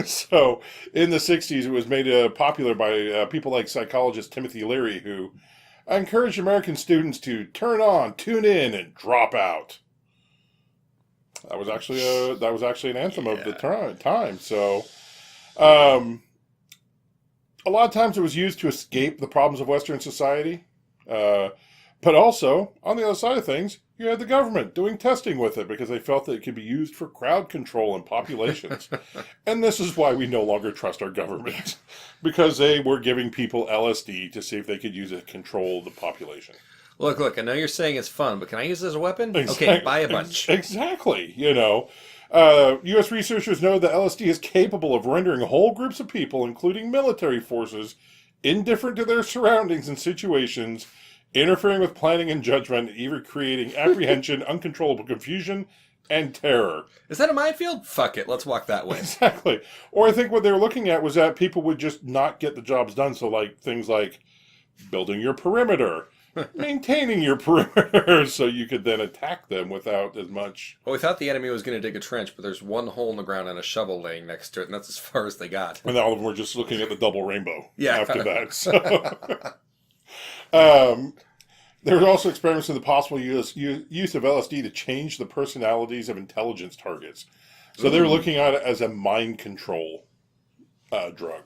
So, in the 60s, it was made popular by people like psychologist Timothy Leary, who encouraged American students to turn on, tune in, and drop out. That was actually an anthem of the time. So, a lot of times it was used to escape the problems of Western society. But also, on the other side of things, you had the government doing testing with it because they felt that it could be used for crowd control in populations. And this is why we no longer trust our government, because they were giving people LSD to see if they could use it to control the population. Look, I know you're saying it's fun, but can I use it as a weapon? Okay, buy a bunch. Exactly. U.S. researchers know that LSD is capable of rendering whole groups of people, including military forces, indifferent to their surroundings and situations, interfering with planning and judgment, even creating apprehension, uncontrollable confusion, and terror. Is that a minefield? Fuck it, let's walk that way. Exactly. Or I think what they were looking at was that people would just not get the jobs done. So, like, things like building your perimeter, maintaining your perimeter, so you could then attack them without as much. Well, we thought the enemy was going to dig a trench, but there's one hole in the ground and a shovel laying next to it, and that's as far as they got. And all of them were just looking at the double rainbow Yeah. after that. So. There were also experiments in the possible use of LSD to change the personalities of intelligence targets. So they were looking at it as a mind control drug.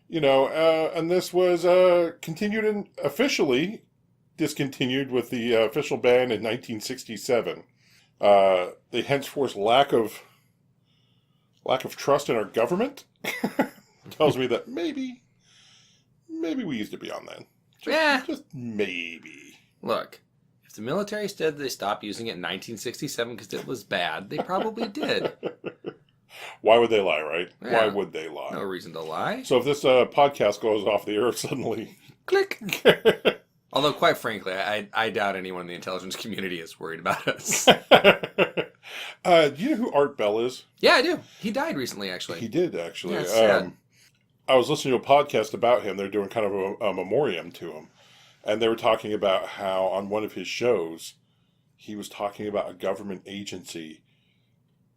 And this was officially discontinued with the official ban in 1967. The henceforth lack of trust in our government tells me that maybe we used it beyond then. Just maybe. Look, if the military said they stopped using it in 1967 because it was bad, they probably did. Why would they lie, right? Yeah. Why would they lie? No reason to lie. So if this podcast goes off the air suddenly... Click. Although, quite frankly, I doubt anyone in the intelligence community is worried about us. Do you know who Art Bell is? Yeah, I do. He died recently, actually. He did, actually. Yeah, it's sad. I was listening to a podcast about him. They're doing kind of a memoriam to him. And they were talking about how on one of his shows, he was talking about a government agency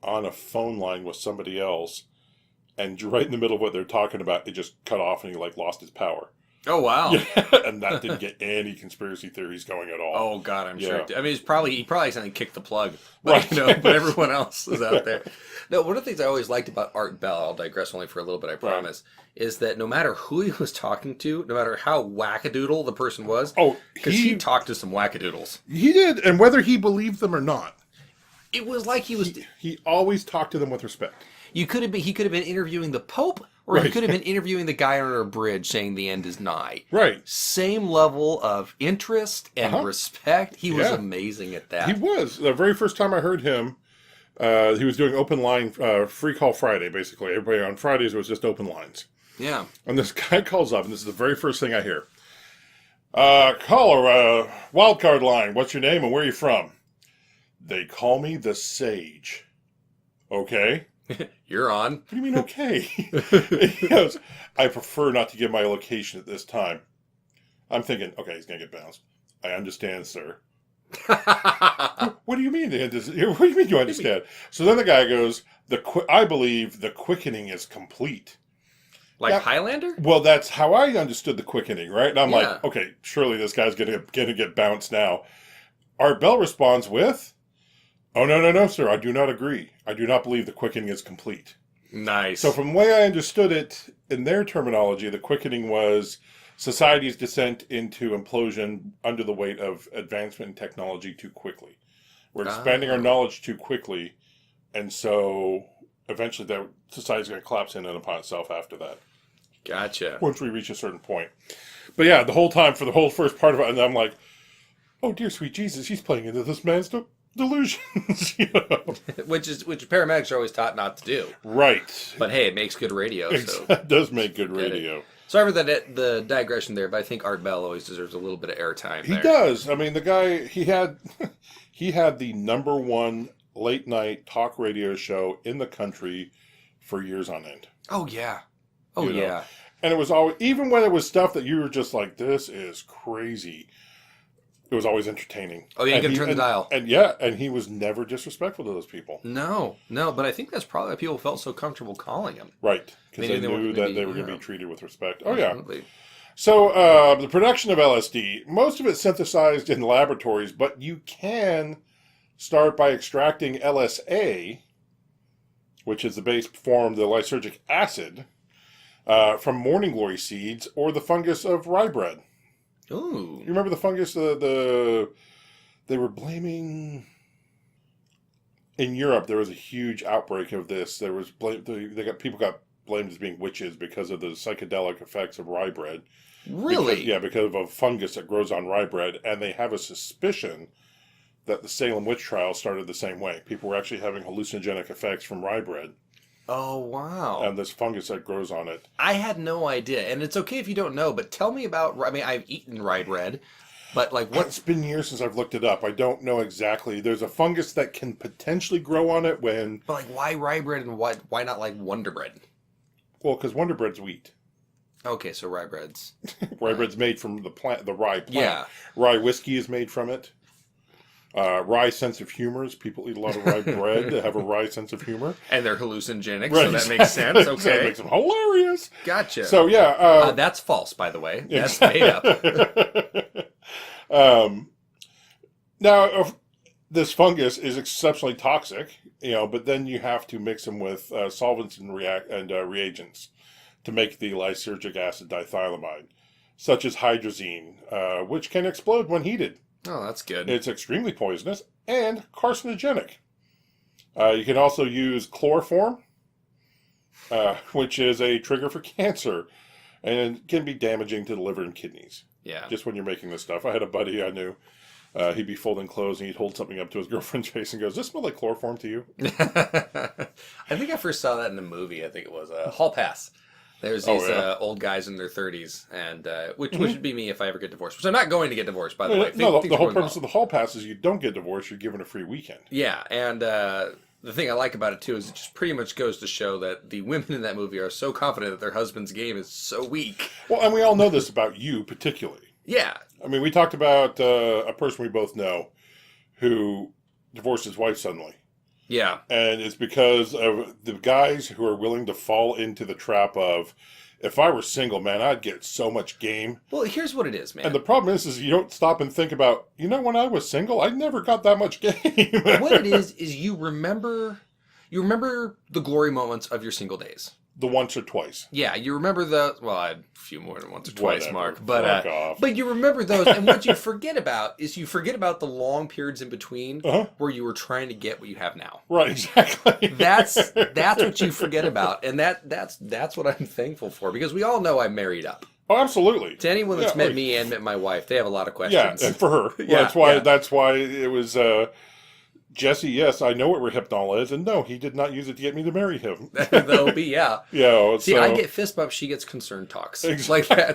on a phone line with somebody else. And right in the middle of what they're talking about, it just cut off and he lost his power. Oh, wow. And that didn't get any conspiracy theories going at all. Oh God, I'm sure. Yeah. I mean, he probably accidentally kicked the plug, Right. but everyone else is out there. No, one of the things I always liked about Art Bell, I'll digress only for a little bit, I promise, is that no matter who he was talking to, no matter how wackadoodle the person was, Oh, because he talked to some wackadoodles. he did, and whether he believed them or not, It was like he always talked to them with respect. he could have been interviewing the Pope, or he Right. could have been interviewing the guy under a bridge saying the end is nigh. Right. Same level of interest and respect. He was Yeah. amazing at that. He was. The very first time I heard him, he was doing open line, free call Friday, basically. Everybody on Fridays was just open lines. Yeah. And this guy calls up, and this is the very first thing I hear. Caller, wild card line, what's your name and where are you from? They call me the Sage. Okay. You're on. What do you mean, okay? He goes, I prefer not to give my location at this time. I'm thinking, okay, he's going to get bounced. I understand, sir. What do you mean? What do you mean you understand? So then the guy goes, I believe the quickening is complete. Like Yeah. Highlander? Well, that's how I understood the quickening, right? And I'm Yeah. like, okay, surely this guy's going to get bounced now. Art Bell responds with, oh, no, sir, I do not agree. I do not believe the quickening is complete. Nice. So from the way I understood it, in their terminology, the quickening was society's descent into implosion under the weight of advancement in technology too quickly. We're expanding our knowledge too quickly, and so eventually that society's going to collapse in and upon itself after that, Gotcha. once we reach a certain point. But yeah, the whole time, for the whole first part of it, and I'm like, oh, dear sweet Jesus, he's playing into this man's delusions. You know? which paramedics are always taught not to do. Right. But hey, it makes good radio. So That does make good radio. sorry for the digression there, but I think Art Bell always deserves a little bit of airtime. He there. does. I mean, the guy, he had the #1 late night talk radio show in the country for years on end. Oh yeah. Oh You know? yeah. And it was always, even when it was stuff that you were just like, this is crazy, it was always entertaining. Oh, you ain't gonna turn the dial. And he was never disrespectful to those people. No, but I think that's probably why people felt so comfortable calling him. Right. Because Maybe they they knew weren't that gonna they be, were going to yeah. be treated with respect. Oh, yeah. Absolutely. So, the production of LSD, most of it's synthesized in laboratories, but you can start by extracting LSA, which is the base form of the lysergic acid, from morning glory seeds or the fungus of rye bread. Ooh. You remember the fungus? They were blaming. In Europe, there was a huge outbreak of this. There was people got blamed as being witches because of the psychedelic effects of rye bread. Really? Because of a fungus that grows on rye bread, and they have a suspicion that the Salem witch trial started the same way. People were actually having hallucinogenic effects from rye bread Oh wow. and this fungus that grows on it. I had no idea, and it's okay if you don't know, but tell me about. I mean, I've eaten rye bread, but like, It's what's been years since I've looked it up. I don't know exactly. There's a fungus that can potentially grow on it when, but like why rye bread and why not like Wonder Bread? well, because Wonder Bread's wheat. Okay, so rye breads. Rye bread's made from the rye plant. Yeah. Rye whiskey is made from it. Rye sense of humor. People eat a lot of rye bread to have a rye sense of humor. And they're hallucinogenic, Right, so that makes sense. That Okay, makes them hilarious. gotcha. So yeah, That's false, by the way. That's made up. Now, this fungus is exceptionally toxic, but then you have to mix them with solvents and reagents to make the lysergic acid dithylamide, such as hydrazine, which can explode when heated. Oh, that's good. It's extremely poisonous and carcinogenic. You can also use chloroform, which is a trigger for cancer, and can be damaging to the liver and kidneys. Yeah. Just when you're making this stuff. I had a buddy I knew. He'd be folding clothes and he'd hold something up to his girlfriend's face and goes, "Does this smell like chloroform to you?" I think I first saw that in a movie. I think it was Hall Pass. There's these old guys in their 30s, and which would be me if I ever get divorced. Which I'm not going to get divorced, by the way. No, Things the are whole going purpose well. of the hall pass is you don't get divorced, you're given a free weekend. Yeah, and the thing I like about it, too, is it just pretty much goes to show that the women in that movie are so confident that their husband's game is so weak. Well, and we all know this about you particularly. Yeah. I mean, we talked about a person we both know who divorced his wife suddenly. Yeah. And it's because of the guys who are willing to fall into the trap of, if I were single, man, I'd get so much game. Well, here's what it is, man. And the problem is you don't stop and think about, when I was single, I never got that much game. What it is you remember the glory moments of your single days. The once or twice. Yeah, you remember I had a few more than once or twice, Whatever. Mark. Fuck off. But you remember those, and what you forget about is the long periods in between where you were trying to get what you have now. Right, exactly. That's what you forget about, and that's what I'm thankful for, because we all know I'm married up. Oh, absolutely. To anyone that's met me and met my wife, they have a lot of questions. Yeah, and for her. Yeah, That's why it was Jesse, yes, I know what Rohypnol is, and no, he did not use it to get me to marry him. That'll be, yeah. Yeah. See, I get fist bumps, she gets concerned talks. Exactly. Like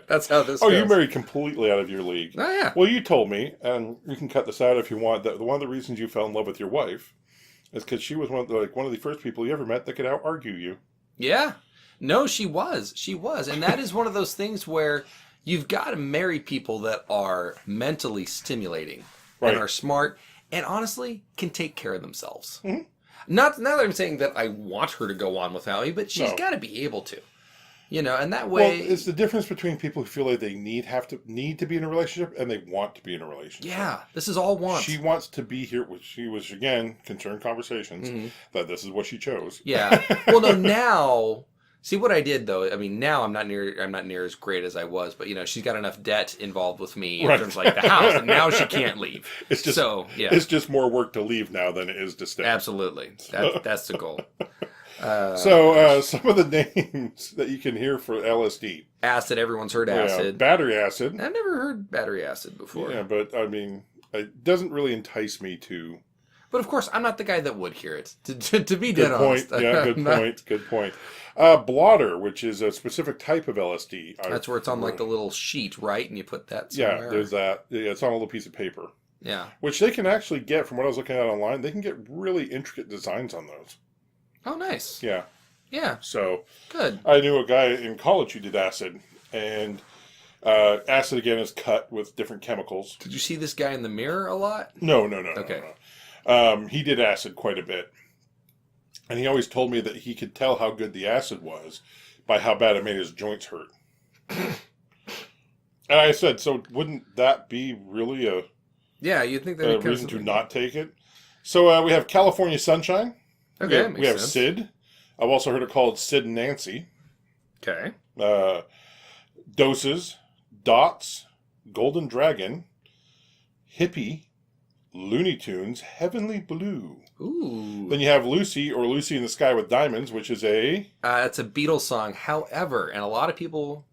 that's how this Oh, goes. you married completely out of your league. Oh, yeah. Well, you told me, and you can cut this out if you want, that one of the reasons you fell in love with your wife is because she was one of the first people you ever met that could out-argue you. Yeah. No, she was. And that is one of those things where you've got to marry people that are mentally stimulating Right. and are smart and honestly can take care of themselves. Mm-hmm. Not that I'm saying that I want her to go on without me, but she's No. got to be able to. And that Well, way... it's the difference between people who feel like they need to be in a relationship and they want to be in a relationship. Yeah, this is all want. She wants to be here, which she was, again, concerned conversations, that this is what she chose. Yeah. Well, no, now... See what I did though. I mean, now I'm not near as great as I was, but she's got enough debt involved with me in Right. terms of like the house, and now she can't leave. It's just It's just more work to leave now than it is to stay. Absolutely, that's the goal. So some of the names that you can hear for LSD: acid. Everyone's heard acid. battery acid. I've never heard battery acid before. Yeah, but I mean, it doesn't really entice me to. But of course, I'm not the guy that would hear it. To be dead honest. Good point. Blotter, which is a specific type of LSD. That's where it's on like the little sheet, right? And you put that somewhere. Yeah, there's that. Yeah, it's on a little piece of paper. Yeah. Which they can actually get, from what I was looking at online, they can get really intricate designs on those. Oh, nice. Yeah. Yeah. So good. I knew a guy in college who did acid, and acid again is cut with different chemicals. Did you see this guy in the mirror a lot? No. Okay. No. He did acid quite a bit. And he always told me that he could tell how good the acid was by how bad it made his joints hurt. And I said, so wouldn't that be really a you'd think that reason to not take it? So we have California Sunshine. Okay, we have sense. Sid. I've also heard it called Sid and Nancy. Okay. Doses, Dots, Golden Dragon, Hippie, Looney Tunes, Heavenly Blue. Ooh. Then you have Lucy, or Lucy in the Sky with Diamonds, which is a... it's a Beatles song. However, and a lot of people,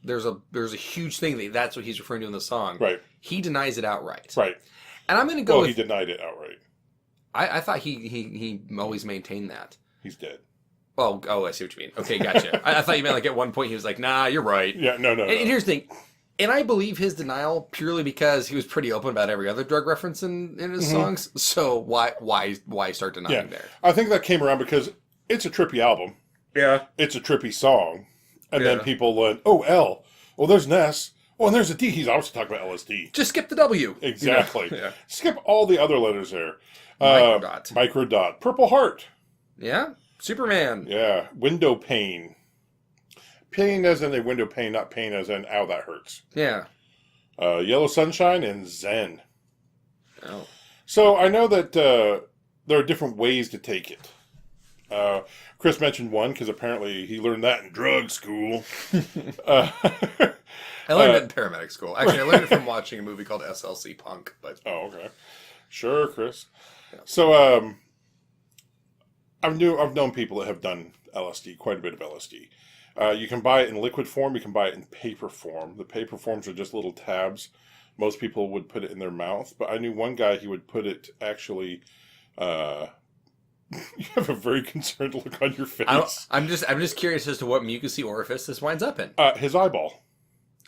there's a huge thing that's what he's referring to in the song. Right. He denies it outright. Right. And I'm going to go with... he denied it outright. I thought he always maintained that. He's dead. Oh, I see what you mean. Okay, gotcha. I thought you meant like at one point he was like, nah, you're right. Yeah, no. And here's the thing. And I believe his denial purely because he was pretty open about every other drug reference in his songs. So why start denying there? I think that came around because it's a trippy album. Yeah. It's a trippy song. And then people went, oh, L. Oh, there's an S. Oh, and there's a D. He's obviously talking about LSD. Just skip the W. Exactly. Yeah. Skip all the other letters there. Microdot. Microdot. Purple Heart. Yeah. Superman. Yeah. Window pane. Pain as in a window pane, not pain as in, ow, that hurts. Yeah. Yellow Sunshine and Zen. Oh. So I know that there are different ways to take it. Chris mentioned one because apparently he learned that in drug school. I learned it in paramedic school. Actually, I learned it from watching a movie called SLC Punk. But okay. Sure, Chris. Yeah. So I've known people that have done LSD, quite a bit of LSD. You can buy it in liquid form. You can buy it in paper form. The paper forms are just little tabs. Most people would put it in their mouth, but I knew one guy, he would put it actually... you have a very concerned look on your face. I'm just curious as to what mucousy orifice this winds up in. His eyeball.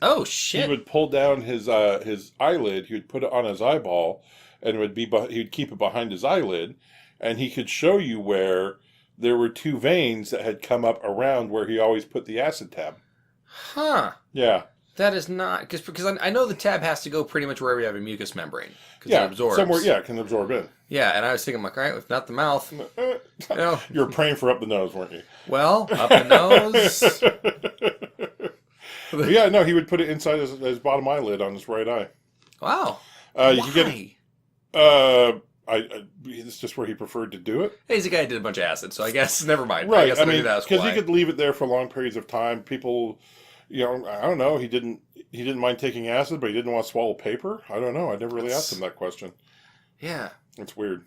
Oh, shit. He would pull down his eyelid. He would put it on his eyeball, and he would keep it behind his eyelid, and he could show you where there were two veins that had come up around where he always put the acid tab. Huh. Yeah. That is not because I know the tab has to go pretty much wherever you have a mucous membrane because Yeah, it absorbs. somewhere. Yeah, it can absorb in. Yeah, and I was thinking, like, all right, if not the mouth, you know, You were praying for up the nose, weren't you? well, up the nose. But yeah, no, he would put it inside his bottom eyelid on his right eye. Wow. You Why? can get. It's just where he preferred to do it. Hey, he's a guy who did a bunch of acid, so I guess never mind. I Right. guess I maybe mean, that's because why. you could leave it there for long periods of time. People, I don't know. He didn't mind taking acid, but he didn't want to swallow paper. I don't know. I never really asked him that question. Yeah. It's weird.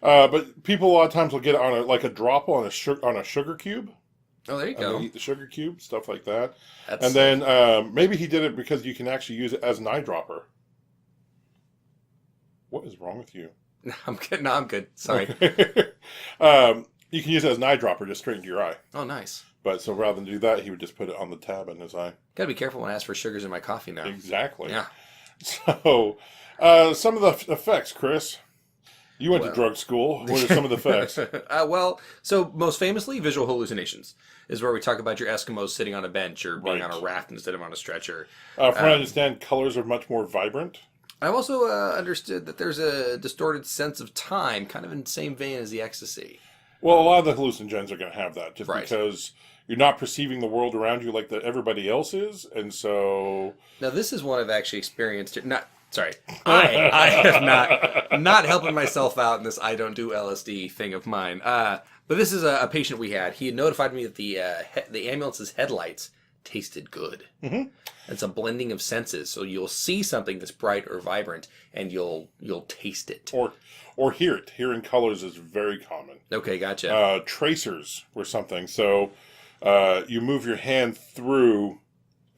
But people a lot of times will get it on a drop on a sugar cube. Oh, there you And go. they'll eat the sugar cube, stuff like that. That's, And then maybe he did it because you can actually use it as an eyedropper. What is wrong with you? I'm good. No, I'm good. Sorry. You can use it as an eyedropper just straight into your eye. Oh, nice. But so rather than do that, he would just put it on the tab in his eye. Gotta be careful when I ask for sugars in my coffee now. Exactly. Yeah. So, some of the effects, Chris. You went to drug school. What are some of the effects? So most famously, visual hallucinations is where we talk about your Eskimos sitting on a bench or being Right. on a raft instead of on a stretcher. From what I understand, colors are much more vibrant. I've also understood that there's a distorted sense of time, kind of in the same vein as the ecstasy. Well, a lot of the hallucinogens are going to have that just Right. because you're not perceiving the world around you like everybody else is. And so... Now, this is one I've actually experienced. I have not helping myself out in this I don't do LSD thing of mine. But this is a patient we had. He had notified me that the ambulance's headlights tasted good. Mhm. It's a blending of senses, so you'll see something that's bright or vibrant, and you'll taste it. Or hear it. Hearing colors is very common. Okay, gotcha. Tracers or something. So you move your hand through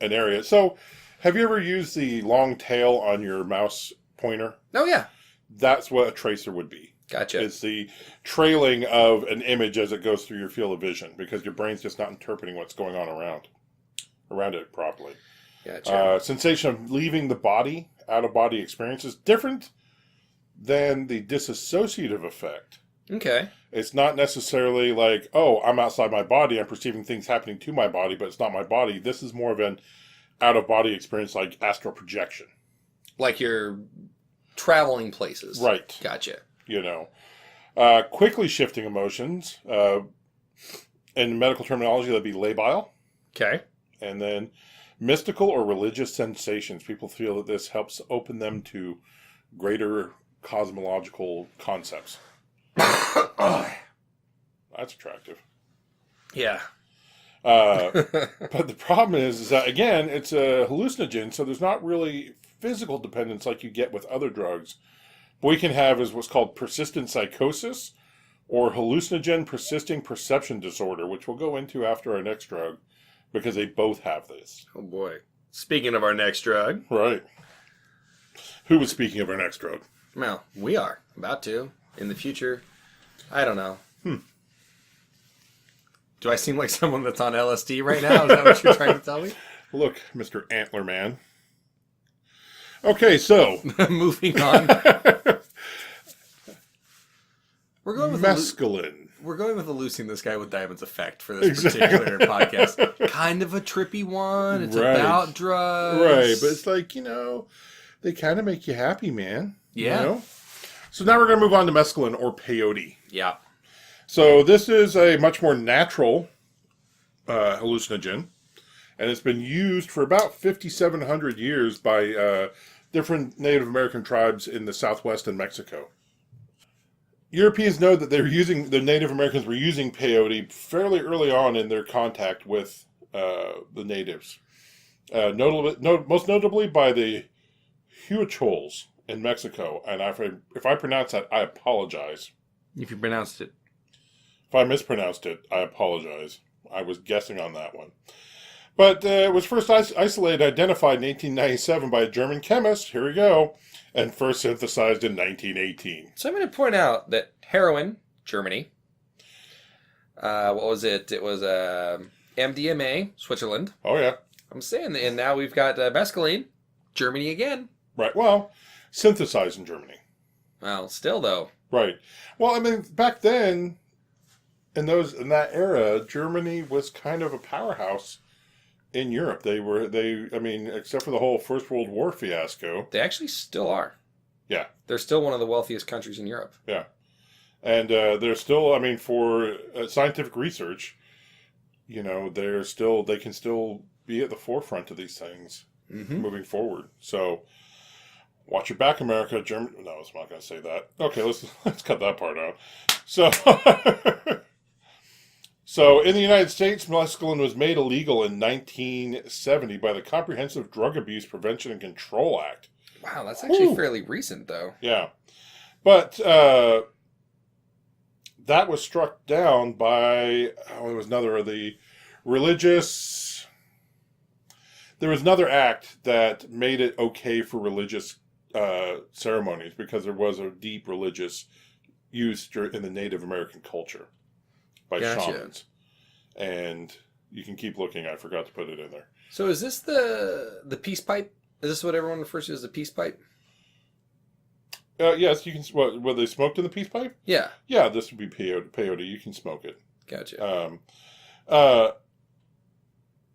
an area. So have you ever used the long tail on your mouse pointer? Oh yeah, That's what a tracer would be. gotcha. It's the trailing of an image as it goes through your field of vision because your brain's just not interpreting what's going on around it properly. Gotcha. Sensation of leaving the body, out-of-body experience is different than the dissociative effect. Okay. It's not necessarily like, oh, I'm outside my body, I'm perceiving things happening to my body, but it's not my body. This is more of an out-of-body experience like astral projection. Like you're traveling places. Right. Gotcha. Quickly shifting emotions. In medical terminology, that'd be labile. Okay. And then mystical or religious sensations. People feel that this helps open them to greater cosmological concepts. That's attractive. Yeah. But the problem is that, again, it's a hallucinogen, so there's not really physical dependence like you get with other drugs. What we can have is what's called persistent psychosis or hallucinogen persisting perception disorder, which we'll go into after our next drug, because they both have this. Oh boy. Speaking of our next drug. Right. Who was speaking of our next drug? Well, we are about to in the future. I don't know. Do I seem like someone that's on LSD right now? Is that what you're trying to tell me? Look, Mr. Antler Man. Okay, so Moving on. We're going with mescaline. we're going with Eleucing this guy with diamonds effect for this particular podcast. Kind of a trippy one. It's Right. about drugs. Right, but it's like, they kind of make you happy, man. Yeah. So now we're going to move on to mescaline or peyote. Yeah. So this is a much more natural hallucinogen, and it's been used for about 5,700 years by different Native American tribes in the Southwest and Mexico. Europeans know that the Native Americans were using peyote fairly early on in their contact with the natives. Most notably by the Huichols in Mexico. And if I pronounce that, I apologize. If you pronounced it. If I mispronounced it, I apologize. I was guessing on that one. But it was first isolated, identified in 1897 by a German chemist, here we go, and first synthesized in 1918. So I'm going to point out that heroin, Germany. What was it? It was MDMA, Switzerland. Oh, yeah. I'm saying that, and now we've got mescaline, Germany again. Right, well, synthesized in Germany. Well, still though. Right. Well, I mean, back then, in that era, Germany was kind of a powerhouse in Europe. I mean, except for the whole First World War fiasco. They actually still are. Yeah. They're still one of the wealthiest countries in Europe. Yeah. And they're still, I mean, for scientific research, they can still be at the forefront of these things moving forward. So watch your back, America. Germany. No, I'm not going to say that. Okay, let's cut that part out. So, so in the United States, mescaline was made illegal in 1970 by the Comprehensive Drug Abuse Prevention and Control Act. Wow, that's actually fairly recent, though. Yeah, but that was struck down by it was another of the religious. There was another act that made it okay for religious ceremonies because there was a deep religious use in the Native American culture by shamans. And you can keep looking. I forgot to put it in there. So is this the peace pipe? Is this what everyone refers to as the peace pipe? Yes, you can. Were they smoked in the peace pipe? Yeah. Yeah, this would be peyote. You can smoke it. Gotcha.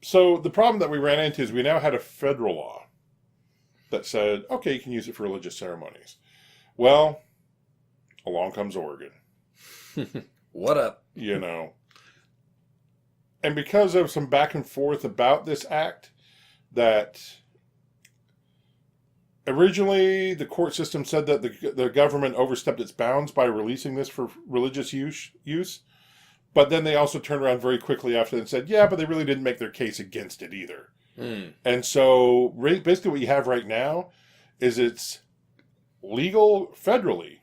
So the problem that we ran into is we now had a federal law that said, okay, you can use it for religious ceremonies. Well, along comes Oregon. What up? And because of some back and forth about this act, that originally the court system said that the government overstepped its bounds by releasing this for religious use. But then they also turned around very quickly after and said, yeah, but they really didn't make their case against it either. And so basically what you have right now is it's legal federally,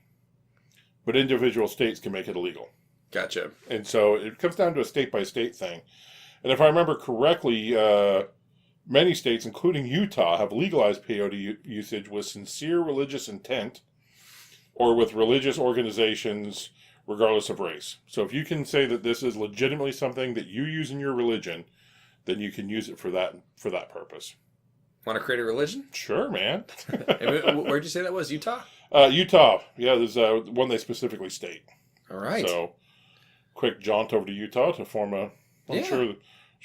but individual states can make it illegal. Gotcha. And so it comes down to a state-by-state thing. And if I remember correctly, many states, including Utah, have legalized peyote usage with sincere religious intent or with religious organizations regardless of race. So if you can say that this is legitimately something that you use in your religion, then you can use it for that purpose. Want to create a religion? Sure, man. Where'd you say that was? Utah? Utah. Yeah, there's one they specifically state. All right. So, quick jaunt over to Utah to form a... I'm sure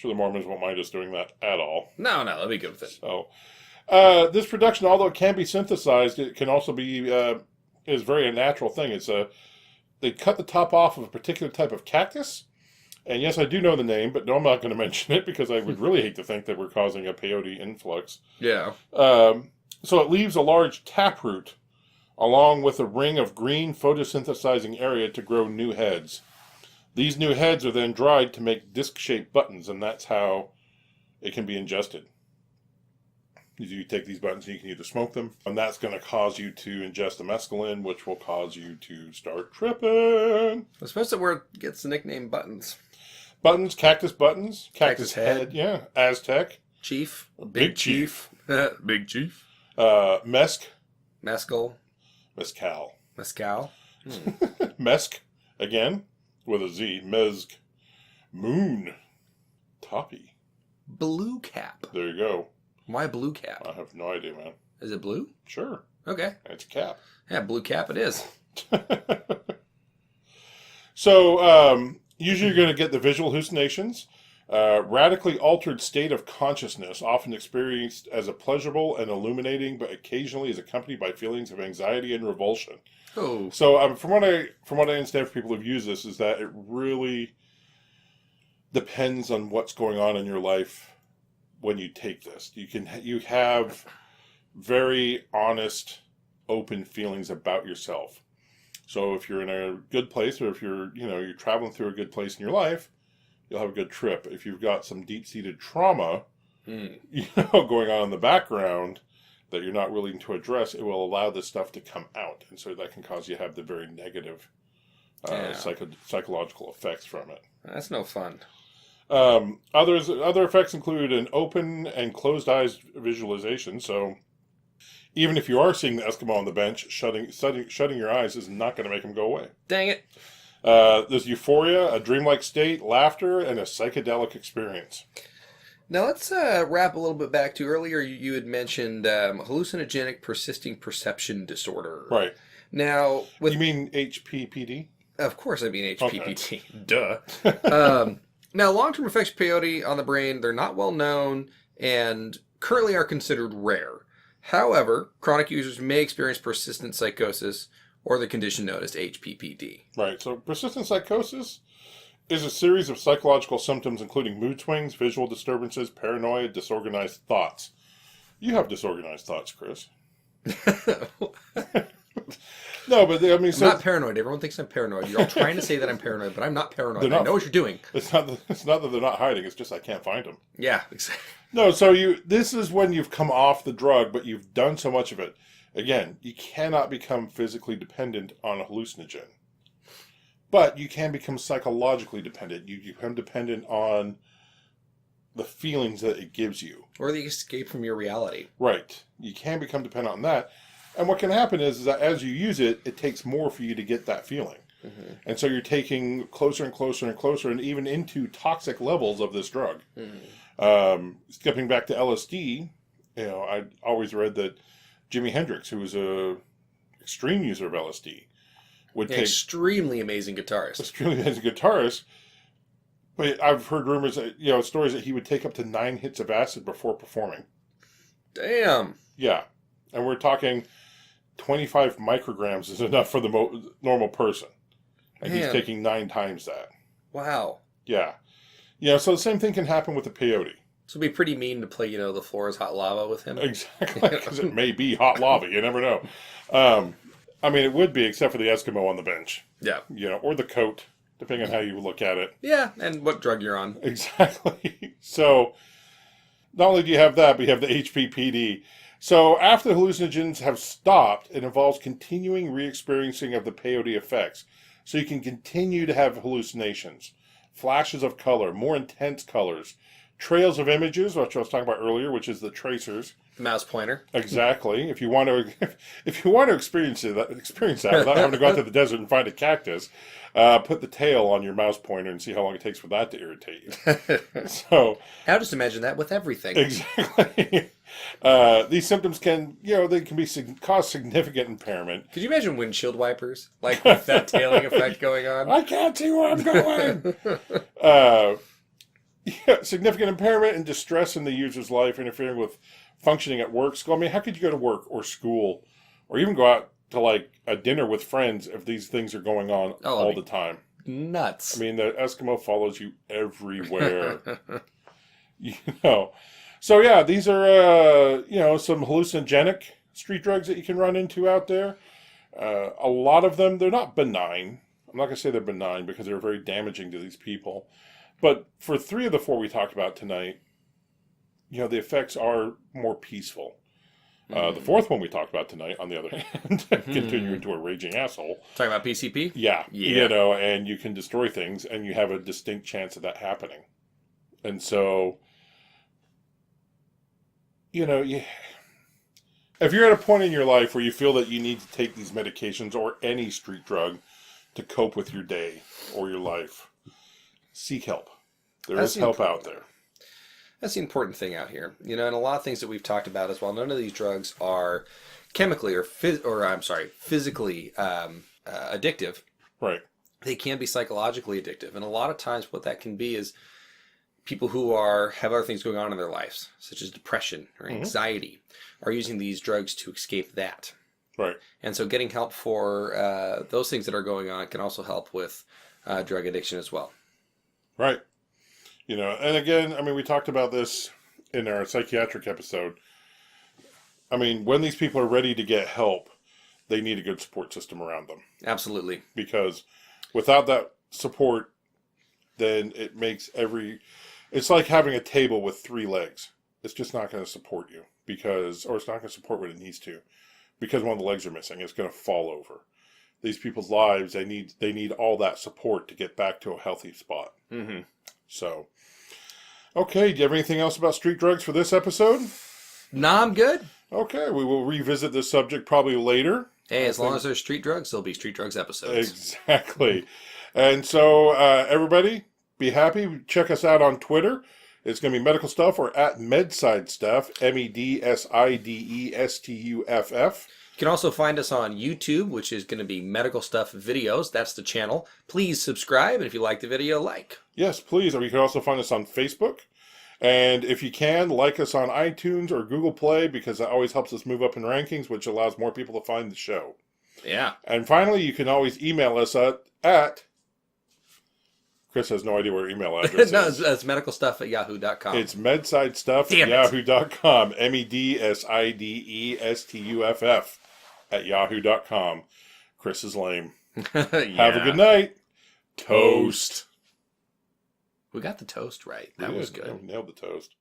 the Mormons won't mind us doing that at all. No, they'll be good with it. So, this production, although it can be synthesized, it can also be is very a natural thing. It's they cut the top off of a particular type of cactus, and yes, I do know the name, but no, I'm not going to mention it because I would really hate to think that we're causing a peyote influx. Yeah. So it leaves a large taproot along with a ring of green photosynthesizing area to grow new heads. These new heads are then dried to make disc-shaped buttons, and that's how it can be ingested. You take these buttons and you can either smoke them, and that's going to cause you to ingest the mescaline, which will cause you to start tripping. I suppose that word gets the nickname buttons. Buttons, cactus buttons, Cactus head. yeah, Aztec. Chief. Big chief. Big chief. Mesk. Mescal. Mescal. Mescal. Mesk, again, with a Z. Mezg. Moon. Toppy. Blue cap. There you go. Why blue cap? I have no idea, man. Is it blue? Sure. Okay. It's a cap. Yeah, blue cap it is. So, usually you're going to get the visual hallucinations. Radically altered state of consciousness, often experienced as a pleasurable and illuminating, but occasionally is accompanied by feelings of anxiety and revulsion. Oh. So, from what I understand from people who've used this, is that it really depends on what's going on in your life when you take this. You have very honest, open feelings about yourself. So if you're in a good place, or if you're traveling through a good place in your life, you'll have a good trip. If you've got some deep-seated trauma, going on in the background that you're not willing to address, it will allow this stuff to come out, and so that can cause you to have the very negative psychological effects from it. That's no fun. Other effects include an open and closed eyes visualization. So even if you are seeing the Eskimo on the bench, shutting your eyes is not going to make them go away. Dang it. There's euphoria, a dreamlike state, laughter, and a psychedelic experience. Now let's wrap a little bit back to earlier. You had mentioned hallucinogenic persisting perception disorder. Right. Now, You mean HPPD? Of course I mean HPPD. Okay. Duh. Now, long-term effects of peyote on the brain, they're not well known and currently are considered rare. However, chronic users may experience persistent psychosis or the condition known as HPPD. Right. So persistent psychosis is a series of psychological symptoms including mood swings, visual disturbances, paranoia, disorganized thoughts. You have disorganized thoughts, Chris. No, but I mean, I'm not paranoid. Everyone thinks I'm paranoid. You're all trying to say that I'm paranoid, but I'm not paranoid. I know what you're doing. It's not that they're not hiding. It's just I can't find them. Yeah, exactly. No, so this is when you've come off the drug, but you've done so much of it. Again, you cannot become physically dependent on a hallucinogen, but you can become psychologically dependent. You become dependent on the feelings that it gives you. Or the escape from your reality. Right. You can become dependent on that. And what can happen is that as you use it, it takes more for you to get that feeling. Mm-hmm. And so you're taking closer and closer and closer and even into toxic levels of this drug. Mm-hmm. Skipping back to LSD, I always read that Jimi Hendrix, who was a extreme user of LSD, would take extremely amazing guitarist. Extremely amazing guitarist. But I've heard rumors that, stories that he would take up to 9 hits of acid before performing. Damn. Yeah. And we're talking 25 micrograms is enough for the normal person. And he's taking 9 times that. Wow. Yeah. So the same thing can happen with the peyote. So it'd be pretty mean to play, the floor is hot lava with him. Exactly, because it may be hot lava. You never know. I mean, it would be, except for the Eskimo on the bench. Yeah. Or the coat, depending on how you look at it. Yeah, and what drug you're on. Exactly. So, not only do you have that, but you have the HPPD. So, after the hallucinogens have stopped, it involves continuing re-experiencing of the peyote effects. So you can continue to have hallucinations, flashes of color, more intense colors, trails of images, which I was talking about earlier, which is the tracers. The mouse pointer. Exactly. If you want to experience that without having to go out to the desert and find a cactus, put the tail on your mouse pointer and see how long it takes for that to irritate you. So I'll just imagine that with everything. Exactly. These symptoms can, they can cause significant impairment. Could you imagine windshield wipers? Like with that tailing effect going on? I can't see where I'm going. Significant impairment and distress in the user's life, interfering with functioning at work, school. I mean, how could you go to work or school or even go out to like a dinner with friends if these things are going on all the time? Nuts. I mean, the Eskimo follows you everywhere. So yeah, these are some hallucinogenic street drugs that you can run into out there. A lot of them, they're not benign. I'm not going to say they're benign because they're very damaging to these people. But for 3 of the 4 we talked about tonight, the effects are more peaceful. The 4th one we talked about tonight, on the other hand, continue into a raging asshole. Talking about PCP? Yeah. And you can destroy things, and you have a distinct chance of that happening. And so, if you're at a point in your life where you feel that you need to take these medications or any street drug to cope with your day or your life, seek help. There is help out there. That's the important thing out here. And a lot of things that we've talked about as well, none of these drugs are chemically or physically addictive. Right. They can be psychologically addictive. And a lot of times what that can be is people who have other things going on in their lives, such as depression or anxiety, are using these drugs to escape that. Right. And so getting help for those things that are going on can also help with drug addiction as well. Right. And again, we talked about this in our psychiatric episode. When these people are ready to get help, they need a good support system around them. Absolutely. Because without that support, then it makes it's like having a table with 3 legs. It's just not going to support you or it's not going to support what it needs to, because one of the legs are missing. It's going to fall over. These people's lives, they need all that support to get back to a healthy spot. Mm-hmm. So, okay, do you have anything else about street drugs for this episode? Nah, I'm good. Okay, we will revisit this subject probably later. Hey, as long as there's street drugs, there'll be street drugs episodes. Exactly. And so, everybody, be happy. Check us out on Twitter. It's going to be Medical Stuff or at Medside Stuff, MEDSIDESTUFF. You can also find us on YouTube, which is going to be Medical Stuff Videos. That's the channel. Please subscribe, and if you like the video, like. Yes, please. Or you can also find us on Facebook. And if you can, like us on iTunes or Google Play, because that always helps us move up in rankings, which allows more people to find the show. Yeah. And finally, you can always email us at Chris has no idea where email address No, is. it's medicalstuff@yahoo.com. It's medsidestuff Damn at it. yahoo.com. medsidestuff at yahoo.com. Chris is lame. Have a good night. Toast. We got the toast right. That We was did. good. Nailed the toast.